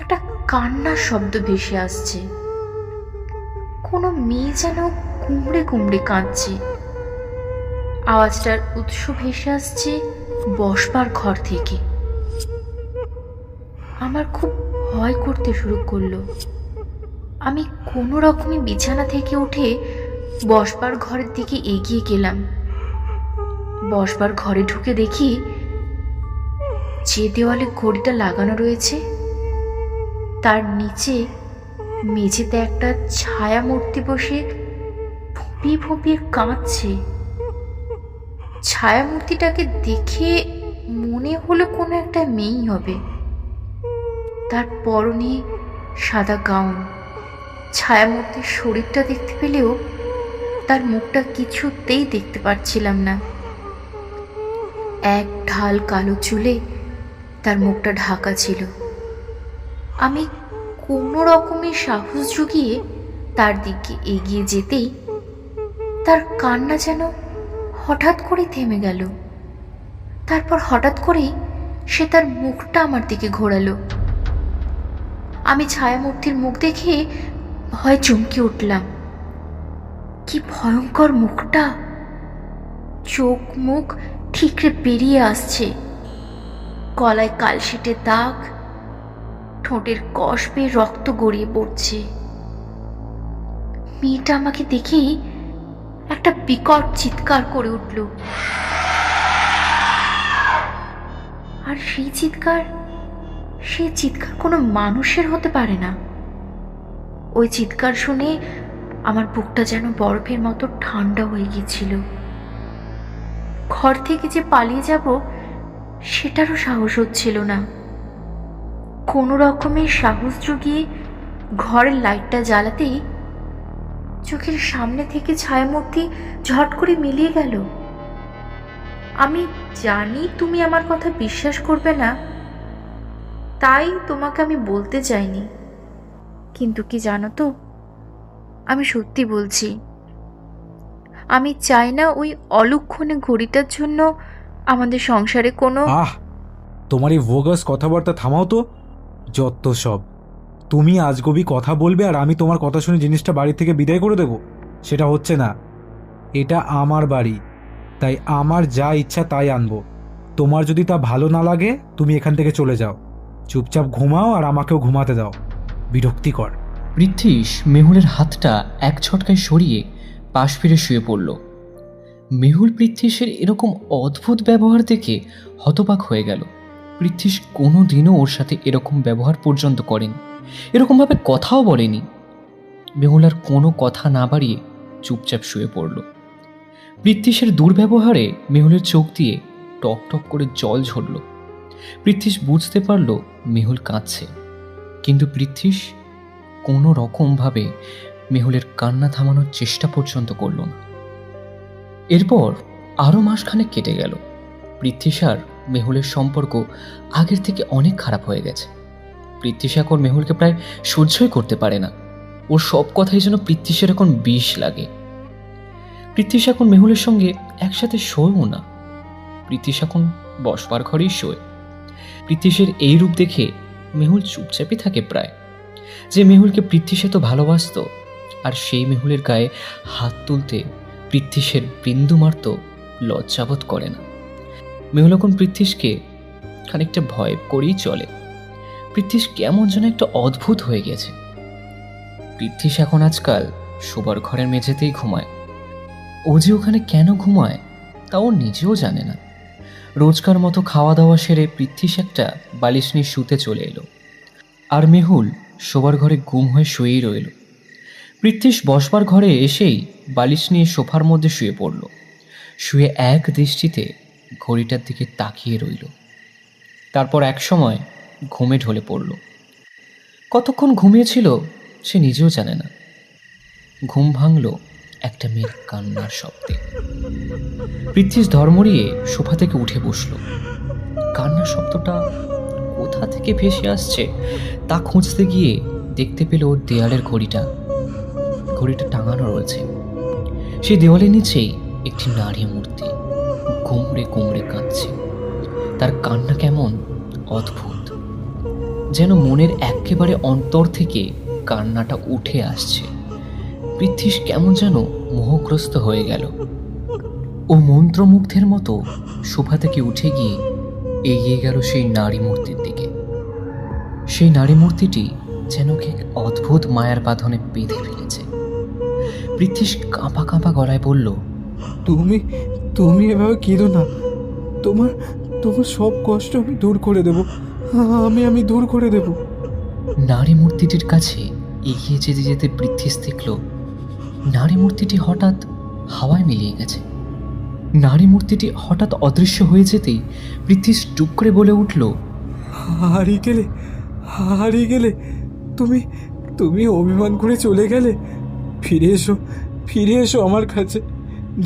একটা কান্নার শব্দ ভেসে আসছে। কোনো মেয়ে যেন কুমড়ে কুমড়ে কাঁদছে। আওয়াজটার উৎস ভেসে আসছে বসবার ঘর থেকে। আমার খুব ভয় করতে শুরু করলো। আমি কোনো রকমে বিছানা থেকে উঠে বসবার ঘরের দিকে এগিয়ে গেলাম। বসবার ঘরে ঢুকে দেখি যে দেওয়ালে ঘড়িটা লাগানো রয়েছে তার নিচে মেঝেতে একটা ছায়া মূর্তি বসে ফুঁপিয়ে ফুঁপিয়ে কাঁদছে। ছায়া মূর্তিটাকে দেখে মনে হলো কোনো একটা মেয়েই হবে। তার পরনে সাদা গাউন। ছায়ামূর্তির শরীরটা দেখতে পেলেও তার মুখটা কিছুতেই দেখতে পারছিলাম না। এক ঢাল কালো চুলে তার মুখটা ঢাকা ছিল। আমি কোনো রকমের সাহস জুগিয়ে তার দিকে এগিয়ে যেতেই তার কান্না যেন হঠাৎ করে থেমে গেল। তারপর হঠাৎ করেই সে তার মুখটা আমার দিকে ঘোরালো। আমি ছায়ামূর্তির মুখ দেখে ভয় চমকে উঠলাম। কি ভয়ঙ্কর মুখটা! চোখ মুখ ঠিকরে বেরিয়ে আসছে, গলায় কালশিটের দাগ, ঠোঁটের কষ বেয়ে রক্ত গড়িয়ে পড়ছে। মেয়েটা আমাকে দেখেই একটা বিকট চিৎকার করে উঠল। আর সেই চিৎকার কোনো মানুষের হতে পারে না। ওই চিৎকার শুনে আমার বুকটা যেন বরফের মতো ঠান্ডা হয়ে গিয়েছিল। ঘর থেকে যে পালিয়ে যাব সেটারও সাহস হচ্ছিল না। কোনো রকমের সাহস জুগিয়ে ঘরের লাইটটা জ্বালাতেই চোখের সামনে থেকে ছায়ামূর্তি ঝট করে মিলিয়ে গেল। আমি জানি তুমি আমার কথা বিশ্বাস করবে না, তাই তোমাকে আমি বলতে চাইনি, কিন্তু কি জানো তো, আমি সত্যি বলছি। আমি চাই না ওই অলক্ষণে ঘড়িটার জন্য আমাদের সংসারে কোনো... তোমার এই ভোগাস কথাবার্তা থামাও তো। যত সব। তুমি আজগবি কথা বলবে আর আমি তোমার কথা শুনে জিনিসটা বাড়ি থেকে বিদায় করে দেব, সেটা হচ্ছে না। এটা আমার বাড়ি, তাই আমার যা ইচ্ছা তাই আনবো। তোমার যদি তা ভালো না লাগে তুমি এখান থেকে চলে যাও। চুপচাপ ঘুমাও আর আমাকেও ঘুমাতে দাও। বিরক্তিকর। পৃথ্বীশ মেহুলের হাতটা এক ছটকায় সরিয়ে পাশ ফিরে শুয়ে পড়ল। মেহুল পৃথ্বীশের এরকম অদ্ভুত ব্যবহার দেখে হতবাক হয়ে গেল। পৃথ্বীশ কোনো দিনও ওর সাথে এরকম ব্যবহার পর্যন্ত করেনি, এরকমভাবে কথাও বলেনি। মেহুল আর কোনো কথা না বাড়িয়ে চুপচাপ শুয়ে পড়ল। পৃথ্বীশের দুর্ব্যবহারে মেহুলের চোখ দিয়ে টক টক করে জল ঝরল। পৃথ্বীশ বুঝতে পারল মেহুল কাঁদছে, কিন্তু পৃথ্বীশ কোনো রকমভাবে মেহুলের কান্না থামানোর চেষ্টা পর্যন্ত করল না। এরপর আরও মাসখানেক কেটে গেল। পৃথ্বীশ আর মেহুলের সম্পর্ক আগের থেকে অনেক খারাপ হয়ে গেছে। পৃথ্বীশ এখন মেহুলকে প্রায় সহ্যই করতে পারে না। ওর সব কথাই যেন পৃথ্বীশের এখন বিষ লাগে। পৃথ্বীশ এখন মেহুলের সঙ্গে একসাথে শোয়ও না। পৃথ্বীশ এখন বসবার ঘরেই শোয়। পৃথ্বীশের এই রূপ দেখে মেহুল চুপচাপই থাকে প্রায়। যে মেহুলকে পৃথ্বীশ এত ভালোবাসত, আর সেই মেহুলের গায়ে হাত তুলতে পৃথ্বীশের বিন্দুমাত্র লজ্জাবোধ করে না। মেহুল এখন পৃথ্বীশকে খানিকটা ভয় করেই চলে। পৃথ্বীশ কেমন যেন একটা অদ্ভুত হয়ে গেছে। পৃথ্বীশ এখন আজকাল শোবার ঘরের মেঝেতেই ঘুমায়। ও যে ওখানে কেন ঘুমায় তা ও নিজেও জানে না। রোজকার মতো খাওয়া দাওয়া সেরে পৃথ্বীশ একটা বালিশ নিয়ে শুতে চলে এলো, আর মেহুল শোবার ঘরে গুম হয়ে শুয়েই রইল। পৃথ্বীশ বসবার ঘরে এসেই বালিশ নিয়ে সোফার মধ্যে শুয়ে পড়ল। শুয়ে এক দৃষ্টিতে ঘড়িটার দিকে তাকিয়ে রইল। তারপর এক সময় ঘুমে ঢলে পড়ল। কতক্ষণ ঘুমিয়েছিল সে নিজেও জানে না। ঘুম ভাঙল একটা মেয়ের কান্নার শব্দে। পৃথ্বীশ ধর্মড়িয়ে সোফা থেকে উঠে বসল। কান্নার শব্দটা কোথা থেকে ভেসে আসছে তা খুঁজতে গিয়ে দেখতে পেল দেয়ালের ঘড়িটা। ঘড়িটা টাঙানো রয়েছে। সেই দেওয়ালের নিচেই একটি নারী মূর্তি কুমড়ে কুমড়ে কাঁদছে। তার কান্না কেমন অদ্ভুত, যেন মনের একেবারে অন্তর থেকে কান্নাটা উঠে আসছে। পৃথ্বীশ কেমন যেন মোহগ্রস্ত হয়ে গেল। ও মন্ত্রমুগ্ধের মতো সোফা থেকে উঠে গিয়ে এগিয়ে গেল সেই নারী মূর্তির দিকে। সেই নারী মূর্তিটি যেন কি অদ্ভুত মায়ার বাঁধনে বেঁধে ফেলেছে। পৃথ্বীশ কাঁপা কাঁপা গলায় বলল, তুমি তুমি এভাবে কেঁদো না। তোমার তোমার সব কষ্ট আমি দূর করে দেব। আমি দূর করে দেব। নারী মূর্তিটির কাছে এগিয়ে যেতে যেতে পৃথ্বীশ দেখল নারী মূর্তিটি হঠাৎ হাওয়ায় মিলিয়ে গেছে। নারী মূর্তিটি হঠাৎ অদৃশ্য হয়ে যেতেই পৃথ্বীশ টুক করে বলে উঠল, হারিয়ে গেলে তুমি তুমি অভিমান করে চলে গেলে। ফিরে এসো আমার কাছে।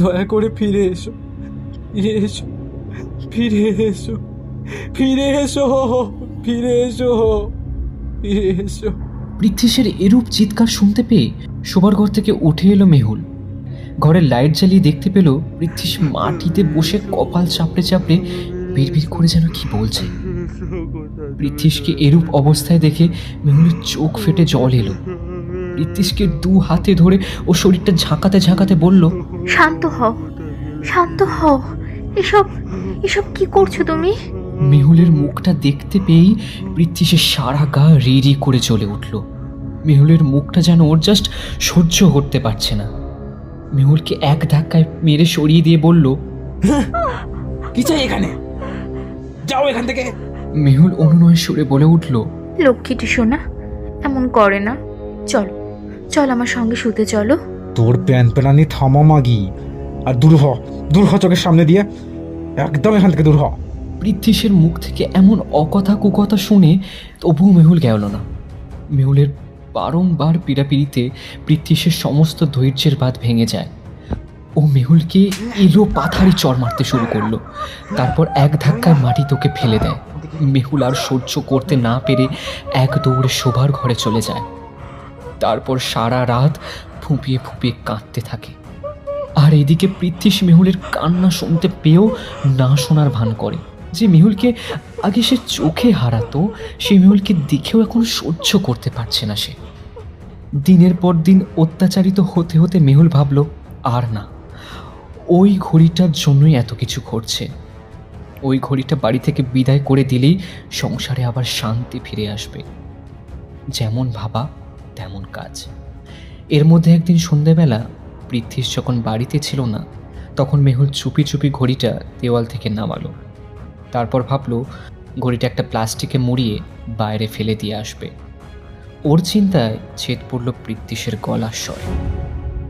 দয়া করে ফিরে এসো। ফিরে এসো ফিরে এসো ফিরে এসো ফিরে এসো। পৃথ্বীশের এরূপ চিৎকার শুনতে পেয়ে শোবার ঘর থেকে উঠে এলো মেহুল। ঘরের লাইট জ্বালিয়ে দেখতে পেল পৃথ্বীশ মাটিতে বসে কপাল চাপড়ে চাপড়ে বিড়বিড় করে যেন কি বলছে। পৃথ্বীশকে এরূপ অবস্থায় দেখে মেহুলের চোখ ফেটে জল এলো। পৃথ্বীশকে দু হাতে ধরে ও শরীরটা ঝাঁকাতে ঝাঁকাতে বলল, শান্ত হও, শান্ত হও। এসব এসব কি করছো তুমি? মেহুলের মুখটা দেখতে পেয়েই পৃথ্বীশের সারা গা রি রি করে চলে উঠল। মেহুলের মুখটা যেন ওর জাস্ট সহ্য করতে পারছে না। মেহুলকে এক ধাক্কায় মেরে সরিয়ে দিয়ে বলল, কি চাই এখানে? যাও এখান থেকে। মেহুল অনুনয় সুরে বলে উঠল, লক্ষ্মীটি শোনা, এমন করে না। চলো চল আমার সঙ্গে শুতে চলো। তোর প্যানপ্যানানি থামা মাগি, আর দূর হ চোখের সামনে দিয়ে। একদম এখান থেকে দূর হ। পৃথ্বীশের মুখ থেকে এমন অকথা কুকথা শুনে তবুও মেহুল গেল না। মেহুলের বারংবার পীড়াপিড়িতে পৃথ্বীশের সমস্ত ধৈর্যের বাঁধ ভেঙে যায়। ও মেহুলকে এলো পাথারি চড় মারতে শুরু করলো। তারপর এক ধাক্কায় মাটি তোকে ফেলে দেয়। মেহুল আর সহ্য করতে না পেরে এক দৌড়ে শোবার ঘরে চলে যায়। তারপর সারা রাত ফুঁপিয়ে ফুঁপিয়ে কাঁদতে থাকে। আর এদিকে পৃথ্বীশ মেহুলের কান্না শুনতে পেয়েও না শোনার ভান করে। যে মেহুলকে আগে সে চোখে হারাতো, সেই মেহুলকে দেখেও এখন সহ্য করতে পারছে না সে। দিনের পর দিন অত্যাচারিত হতে হতে মেহুল ভাবল, আর না, ওই ঘড়িটার জন্যই এত কিছু ঘটছে। ওই ঘড়িটা বাড়ি থেকে বিদায় করে দিলেই সংসারে আবার শান্তি ফিরে আসবে। যেমন ভাবা তেমন কাজ। এর মধ্যে একদিন সন্ধ্যেবেলা পৃথ্বীশ যখন বাড়িতে ছিল না, তখন মেহুল চুপি চুপি ঘড়িটা দেওয়াল থেকে নামালো। তারপর ভাবলো ঘড়িটা একটা প্লাস্টিকে মুড়িয়ে বাইরে ফেলে দিয়ে আসবে। ওর চিন্তায় ছেদ পড়ল পৃথ্বীশের গলার স্বর।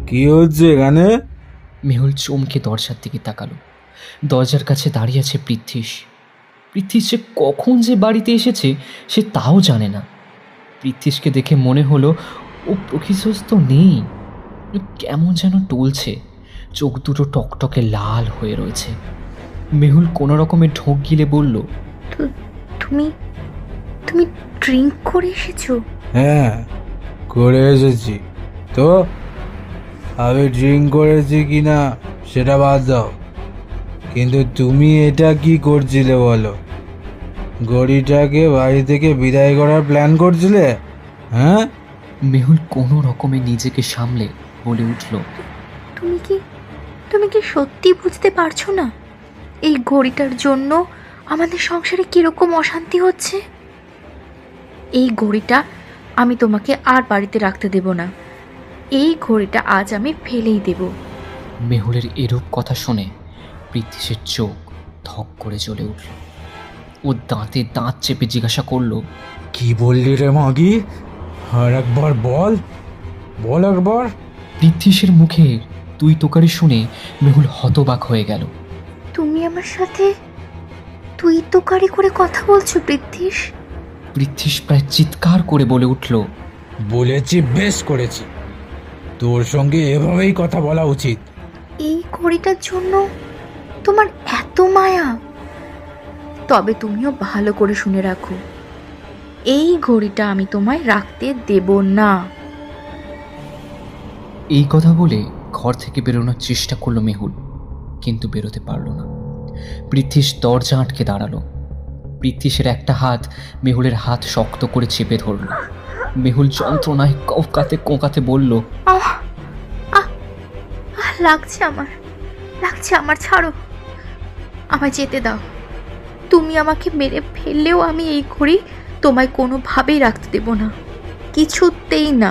কি হচ্ছে এখানে? মেহুল চমকে দরজার দিকে তাকালো। দরজার কাছে দাঁড়িয়ে আছে পৃথ্বীশ। পৃথ্বীশ যে কখন যে বাড়িতে এসেছে সে তাও জানে না। পৃথ্বীশকে দেখে মনে হলো ও প্রকৃতিস্থ নেই, কেমন যেন টলছে। চোখ দুটো টকটকে লাল হয়ে রয়েছে। মেহুল কোনো রকমে ঢোক গিলে বলল, তুমি তুমি ড্রিঙ্ক করে এসেছো? হ্যাঁ, করে এসেছি। তো আমি ড্রিঙ্ক করেছি কিনা সেটা বাদ দাও, কিন্তু তুমি এটা কি করছিলে বলো? গড়িটাকে বাড়ি থেকে বিদায় করার প্ল্যান করছিলে, হ্যাঁ? মেহুল কোনো রকমে নিজেকে সামলে বলে উঠল, তুমি কি সত্যি বুঝতে পারছো না এই ঘড়িটার জন্য আমাদের সংসারে কিরকম অশান্তি হচ্ছে? এই ঘড়িটা আমি তোমাকে আর বাড়িতে রাখতে দেব না। এই ঘড়িটা আজ আমি ফেলেই দেব। মেহুলের এরূপ কথা শুনে পৃথ্বীশের চোখ ধক করে জ্বলে উঠল। ও দাঁতে দাঁত চেপে জিজ্ঞাসা করলো, কি বললি রে মাগি? আর একবার বল, বল একবার। পৃথ্বীশের মুখে তুই তোকারি শুনে মেহুল হতবাক হয়ে গেল। তুমি আমার সাথে তুই তোকারি করে কথা বলছো পৃথ্বীশ? পৃথ্বীশ প্রায় চিৎকার করে বলে উঠল, বলেছি, বেশ করেছি। তোর সঙ্গে এভাবেই কথা বলা উচিত। এই ঘড়িটার জন্য তোমার এত মায়া? তবে তুমিও ভালো করে শুনে রাখো, এই ঘড়িটা আমি তোমায় রাখতে দেব না। এই কথা বলে ঘর থেকে বেরোনোর চেষ্টা করলো মেহুল, কিন্তু বেরোতে পারল না। পৃথ্বীশ দরজা আটকে দাঁড়ালো। পৃথ্বীশের একটা হাত মেহুলের হাত শক্ত করে চেপে ধরল। মেহুল যন্ত্রণায় কোঁকাতে বলল, আহ আহ আহ, লাগছে আমার, ছাড়ো, আমায় যেতে দাও। তুমি আমাকে মেরে ফেললেও আমি এই ঘড়ি তোমায় কোনোভাবেই রাখতে দেব না, কিছুতেই না।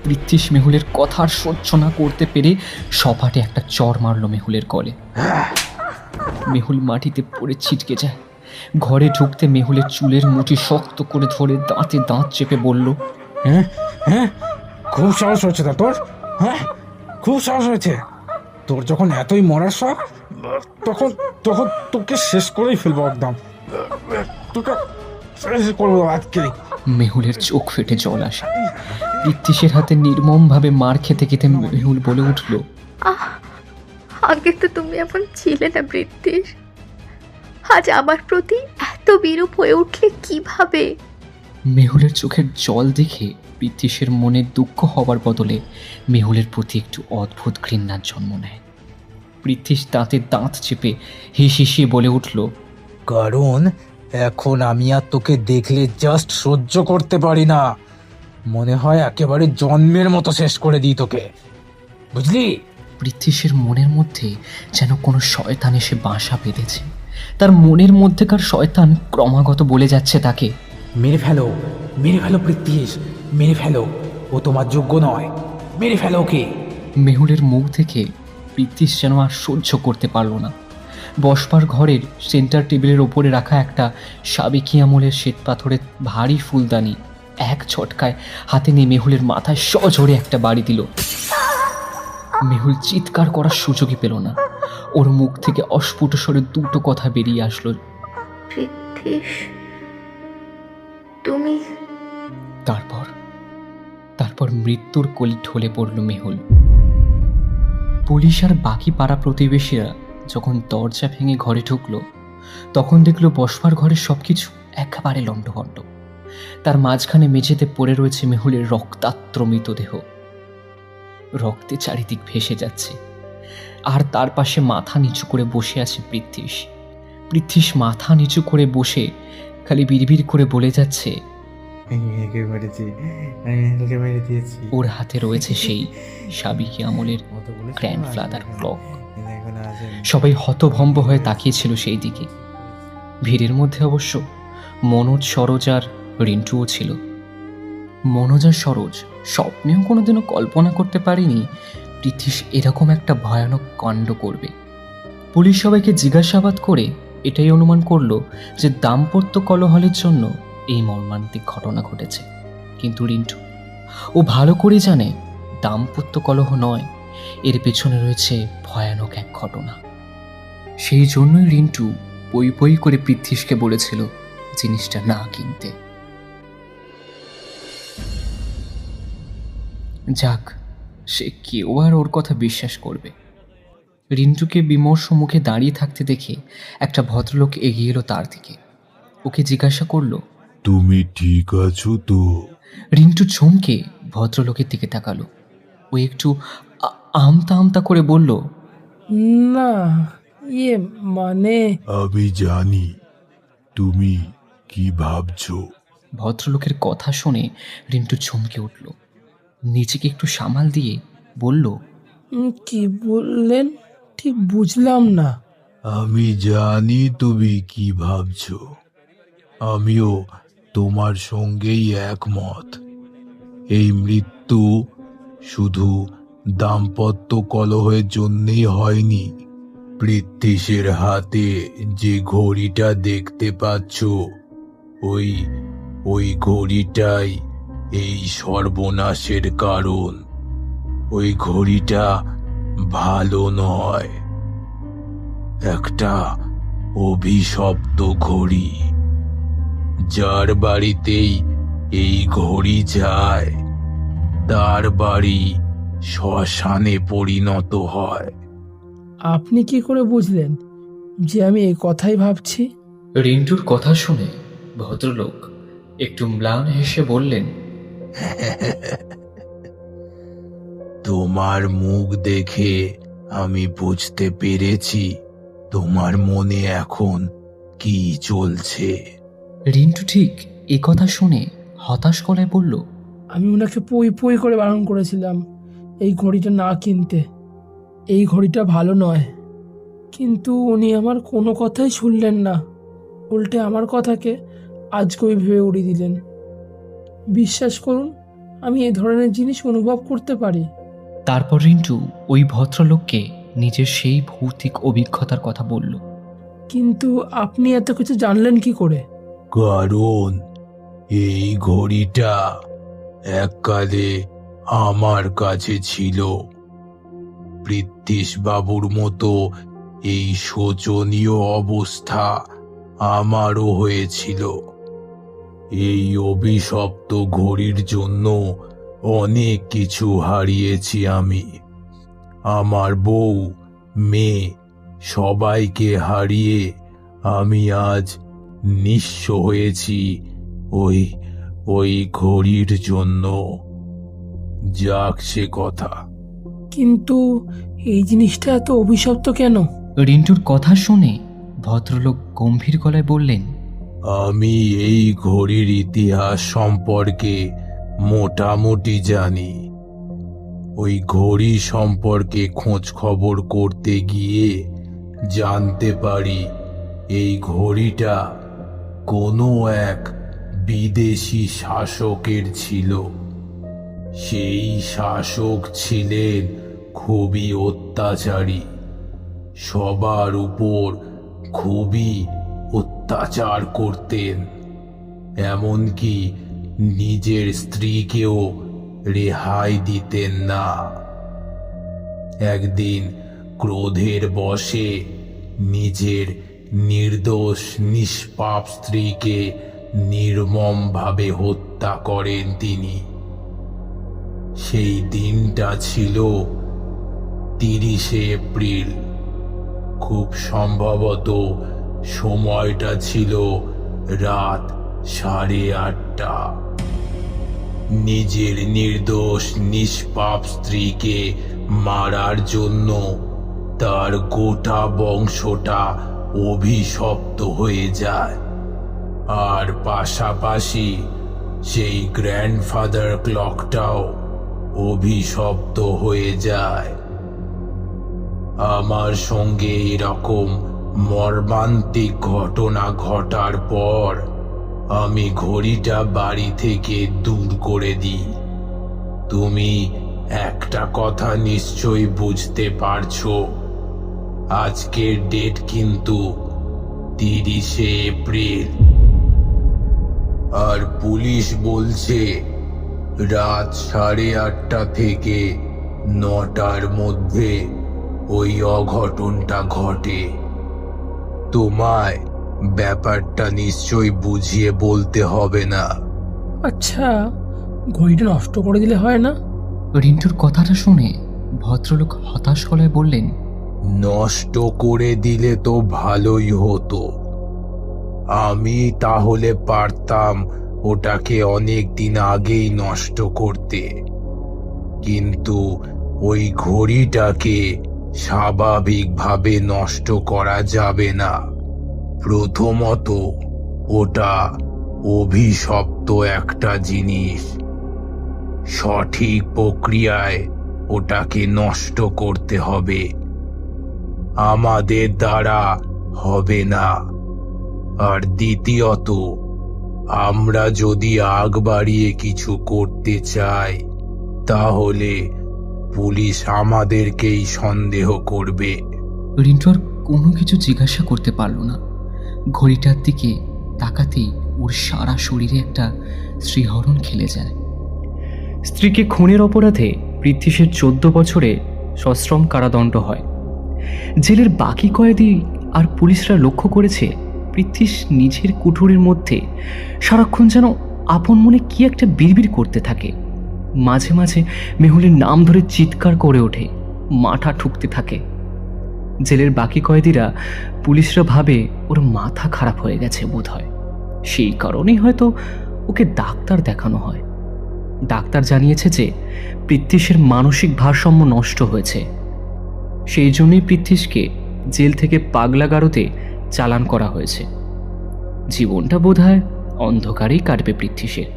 পৃথ্বীশ মেহুলের কথা আর সহ্য না করতে পেরে সপাটে একটা চড় মারল মেহুলের গলে। মেহুল মাটিতে পড়ে ছিটকে যায়। ঘরে ঢুকতে মেহুলের চুলের মুঠি শক্ত করে ধরে দাঁতে দাঁত চেপে বলল, হ্যাঁ হ্যাঁ, খুব সাহস হয়েছে তা তোর? হ্যাঁ, খুব সাহস হয়েছে তোর। যখন এতই মরার শখ, তখন তখন তোকে শেষ করেই ফেলবো একদম। তোকে শেষ করবো আজকে। মেহুলের চোখ ফেটে জল আসে। পৃথ্বীশের হাতে নির্মমভাবে মার খেতে খেতে মেহুল বলে উঠল, আহ, আগে তো তুমি এমন ছিলে না পৃথ্বীশ, আজ আমার প্রতি এত বিরূপ হয়ে উঠলে কিভাবে? মেহুলের চোখের জল দেখে পৃথ্বীশের মনে দুঃখ হবার বদলে মেহুলের প্রতি একটু অদ্ভুত ঘৃণার জন্ম নেয়। পৃথ্বীশ দাঁতে দাঁত চেপে হিসিয়ে বলে উঠল, কারণ এখন আমি আর তোকে দেখলে জাস্ট সহ্য করতে পারি না। মনে হয় একেবারে জন্মের মতো শেষ করে দিই তোকে, বুঝলি? পৃথ্বীশের মনের মধ্যে যেন কোনো শয়তান এসে বাসা বেঁধেছে। তার মনের মধ্যেকার শয়তান ক্রমাগত বলে যাচ্ছে তাকে, মেরে ফেলো, মেরে ফেলো পৃথ্বীশ, মেরে ফেলো। ও তোমার যোগ্য নয়, মেরে ফেলো ওকে। মেহুলের মুখ থেকে পৃথ্বীশ যেন আর সহ্য করতে পারল না। বসবার ঘরের সেন্টার টেবিলের ওপরে রাখা একটা সাবেকি আমলের শ্বেত পাথরের ভারী ফুলদানি এক ছটকায় হাতে নিয়ে মেহুলের মাথায় সজোরে একটা বাড়ি দিল। মেহুল চিৎকার করার সুযোগই পেল না। ওর মুখ থেকে অস্ফুট স্বরে দুটো কথা বেরিয়ে আসলো, পৃথ্বীশ, তুমি। তারপর মৃত্যুর কোলে ঢলে পড়ল মেহুল। পুলিশ আর বাকি পাড়া প্রতিবেশীরা যখন দরজা ভেঙে ঘরে ঢুকলো, তখন দেখলো বসবার ঘরের সবকিছু একেবারে লণ্ডভণ্ড। তার মাঝখানে মেঝেতে পড়ে রয়েছে মেহুলের রক্তাক্ত মৃতদেহ। রক্তে চারিদিক ভেসে যাচ্ছে। আর তার পাশে মাথা নিচু করে বসে আছে পৃথ্বীশ মাথা নিচু করে বসে খালি বিড়বিড় করে বলে যাচ্ছে, ওর হাতে রয়েছে সেই সাবেকি আমলের গ্র্যান্ডফাদার ক্লক। সবাই হতভম্ব হয়ে তাকিয়েছিল সেই দিকে। ভিড়ের মধ্যে অবশ্য মনোজ, সরোজ আর রিন্টুও ছিল। মনোজ আর সরোজ স্বপ্নেও কোনোদিনও কল্পনা করতে পারেনি পৃথ্বীশ এরকম একটা ভয়ানক কাণ্ড করবে। পুলিশ সবাইকে জিজ্ঞাসাবাদ করে এটাই অনুমান করলো যে দাম্পত্য কলহের জন্য এই মর্মান্তিক ঘটনা ঘটেছে। কিন্তু রিন্টু, ও ভালো করে জানে দাম্পত্য কলহ নয়, এর পেছনে রয়েছে ভয়ানক এক ঘটনা। সেই জন্যই রিন্টু পই করে পৃথ্বীশকে বলেছিল জিনিসটা না কিনতে। যাক, সে কেউ আর ওর কথা বিশ্বাস করবে। রিন্টুকে বিমর্ষ মুখে দাঁড়িয়ে থাকতে দেখে একটা ভদ্রলোক এগিয়ে এলো তার দিকে। ওকে জিজ্ঞাসা করলো, তুমি ঠিক আছো তো? রিন্টু চমকে ভদ্রলোকের দিকে তাকালো। ও একটু আমতা আমতা করে বলল, না, ইয়ে মানে আমি জানি তুমি কি ভাবছো। ভদ্রলোকের কথা শুনে রিন্টু চমকে উঠল। নিজেকে একটু সামাল দিয়ে বলল, কি বললেন ঠিক বুঝলাম না। আমি জানি তুমি কি ভাবছো। আমিও তোমার সঙ্গেই একমত। এই মৃত্যু শুধু দাম্পত্য কলহের জন্যেই হয়নি। পৃথ্বীশের হাতে যে ঘড়িটা দেখতে পাচ্ছ, ওই ঘড়িটাই এই সর্বনাশের কারণ। ওই ঘড়িটা ভালো নয়, একটা অভিশপ্ত ঘড়ি। যার বাড়িতেই এই ঘড়ি যায় তার বাড়ি শ্মশানে পরিণত হয়। আপনি কি করে বুঝলেন যে আমি এই কথাই ভাবছি? রিন্টুর কথা শুনে ভদ্রলোক একটু ম্লান হেসে বললেন, তোমার মুখ দেখে আমি বুঝতে পেরেছি তোমার মনে এখন কি চলছে। রিন্টু ঠিক এ কথা শুনে হতাশ গলায় বলল, আমি ওনাকে পই পই করে বারণ করেছিলাম এই ঘড়িটা না কিনতে। এই ঘড়িটা ভালো নয়। কিন্তু উনি আমার কোনো কথাই শুনলেন না, উল্টে আমার কথাকে আজগবি ভেবে উড়িয়ে দিলেন। বিশ্বাস করুন, আমি এই ধরনের জিনিস অনুভব করতে পারি। তারপর রিন্টু ওই ভদ্রলোককে নিজের সেই ভৌতিক অভিজ্ঞতার কথা বলল। কিন্তু আপনি এত কিছু জানলেন কি করে? কারণ এই ঘড়িটা এককালে আমার কাছে ছিল। পৃথ্বীশ বাবুর মতো এই শোচনীয় অবস্থা আমারও হয়েছিল। এই অভিশপ্ত ঘড়ির জন্য অনেক কিছু হারিয়েছি আমি। আমার বউ, মেয়ে, সবাইকে হারিয়ে আমি আজ নিঃস্ব হয়েছি ওই ঘড়ির জন্য। যাক সে কথা। কিন্তু এই জিনিসটা এত অভিশপ্ত কেন? রিন্টুর কথা শুনে ভদ্রলোক গম্ভীর গলায় বললেন, আমি এই ঘড়ির ইতিহাস সম্পর্কে মোটামুটি জানি। ওই ঘড়ি সম্পর্কে খোঁজ খবর করতে গিয়ে জানতে পারি এই ঘড়িটা কোনো এক বিদেশি শাসকের ছিল। সেই শাসক ছিলেন খুবই অত্যাচারী, সবার উপর খুবই অত্যাচার করতেন, এমনকি নিজের স্ত্রীকেও রেহাই দিতেন না। একদিন ক্রোধের বশে নিজের নির্দোষ নিষ্পাপ স্ত্রীকে নির্মমভাবে হত্যা করেন তিনি। সেই দিনটা ছিল 30শে এপ্রিল। খুব সম্ভবত সময়টা ছিল রাত 8:30। নিজের নির্দোষ নিষ্পাপ স্ত্রীকে মারার জন্য তার গোটা বংশটা অভিশপ্ত হয়ে যায়, আর পাশাপাশি সেই গ্র্যান্ডফাদার ক্লকটাও অভিশপ্ত হয়ে যায়। আমার সঙ্গে এরকম মর্মান্তিক ঘটনা ঘটার পর আমি ঘড়িটা বাড়ি থেকে দূর করে দিই। তুমি একটা কথা নিশ্চয়ই বুঝতে পারছো, আজকের ডেট কিন্তু 30শে এপ্রিল। আর পুলিশ বলছে রাত 8:30 থেকে 9টার মধ্যে ওই অঘটনটা ঘটে। তোমায় ব্যাপারটা নিশ্চয়ই বুঝিয়ে বলতে হবে না। আচ্ছা, ঘড়িটা নষ্ট করে দিলে হয় না? রিন্টুর কথাটা শুনে ভদ্রলোক হতাশ গলায় বললেন, নষ্ট করে দিলে তো ভালোই হতো। আমি তাহলে পারতাম ওটাকে অনেক দিন আগেই নষ্ট করতে, কিন্তু ওই ঘড়িটাকে স্বাভাবিকভাবে নষ্ট করা যাবে না। প্রথমত, ওটা অভিশপ্ত একটা জিনিস। সঠিক প্রক্রিয়ায় ওটাকে নষ্ট করতে হবে। আমাদের দ্বারা হবে না। আর দ্বিতীয়ত, আমরা যদি আগ বাড়িয়ে কিছু করতে চাই তাহলে পুলিশ আমাদেরকেই সন্দেহ করবে। রিন্টু আর কোনো কিছু জিজ্ঞাসা করতে পারল না। ঘড়িটার দিকে তাকাতেই ওর সারা শরীরে একটা শ্রীহরণ খেলে যায়। স্ত্রীকে খুনের অপরাধে পৃথ্বীশের 14 বছরে সশ্রম কারাদণ্ড হয়। জেলের বাকি কয়েদি আর পুলিশরা লক্ষ্য করেছে পৃথ্বীশ নিজের কুঠুরির মধ্যে সারাক্ষণ যেন আপন মনে কি একটা বিড়বিড় করতে থাকে। মাঝে মাঝে মেহুলের নাম ধরে চিৎকার করে ওঠে, মাথা ঠুকতে থাকে। জেলের বাকি কয়েদিরা, পুলিশরা ভাবে ওর মাথা খারাপ হয়ে গেছে বোধ হয়। সেই কারণেই হয়তো ওকে ডাক্তার দেখানো হয়। ডাক্তার জানিয়েছে যে পৃথ্বীশের মানসিক ভারসাম্য নষ্ট হয়েছে। সেই জন্যই পৃথ্বীশকে জেল থেকে পাগলাগারোতে চালান করা হয়েছে। জীবনটা বোধহয় অন্ধকারেই কাটবে পৃথ্বীশের।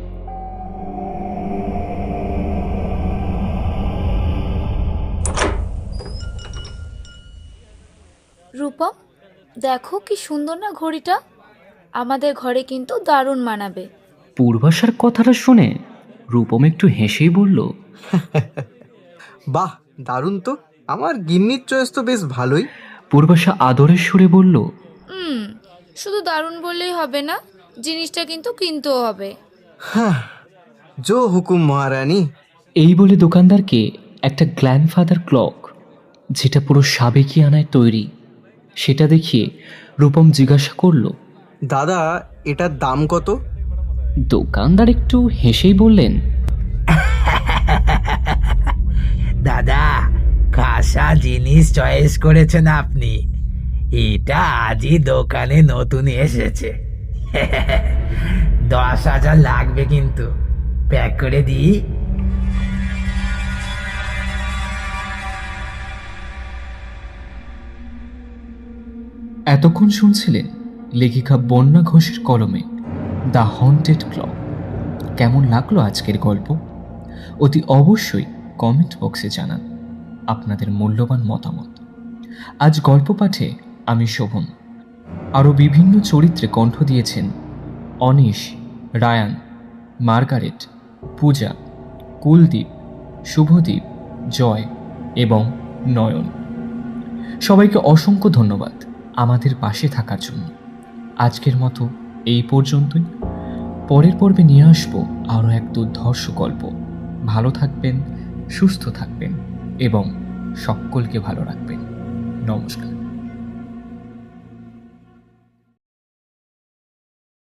রূপম, দেখো কি সুন্দর না ঘড়িটা। আমাদের ঘরে কিন্তু দারুণ মানাবে। পূর্বাশার কথাটা শুনে রূপম একটু হেসেই বলল, বাহ, দারুণ তো। আমার গিন্নির চয়েস তো বেশ ভালোই। পূর্বাশা আদরের সুরে বলল, শুধু দারুণ বললেই হবে না, জিনিসটা কিন্তু কিনতেও হবে। হ্যাঁ, জো হুকুম মহারানী। এই বলে দোকানদারকে একটা গ্র্যান্ডফাদার ক্লক, যেটা পুরো সাবেকি আনায় তৈরি, সেটা দেখিয়ে রূপম জিজ্ঞাসা করল, দাদা, এটার দাম কত? দোকানদার একটু হেসেই বললেন, দাদা, খাসা জিনিস চয়েস করেছেন আপনি। এটা আজই দোকানে নতুন এসেছে। 10,000 লাগবে, কিন্তু প্যাক করে দিই। এতক্ষণ শুনছিলেন লেখিকা বন্যা ঘোষের কলমে দ্য হন্টেড ক্লক। কেমন লাগলো আজকের গল্প? অতি অবশ্যই কমেন্ট বক্সে জানান আপনাদের মূল্যবান মতামত। আজ গল্প পাঠে আমি শোভন। আরও বিভিন্ন চরিত্রে কণ্ঠ দিয়েছেন অনিশ, রায়ান, মার্গারেট, পূজা, কুলদীপ, শুভদীপ, জয় এবং নয়ন। সবাইকে অসংখ্য ধন্যবাদ আমাদের পাশে থাকার জন্য। আজকের মতো এই পর্যন্তই। পরের পর্বে নিয়ে আসবো আরও এক দুর্ধর্ষ গল্প। ভালো থাকবেন, সুস্থ থাকবেন এবং সকলকে ভালো রাখবেন। নমস্কার।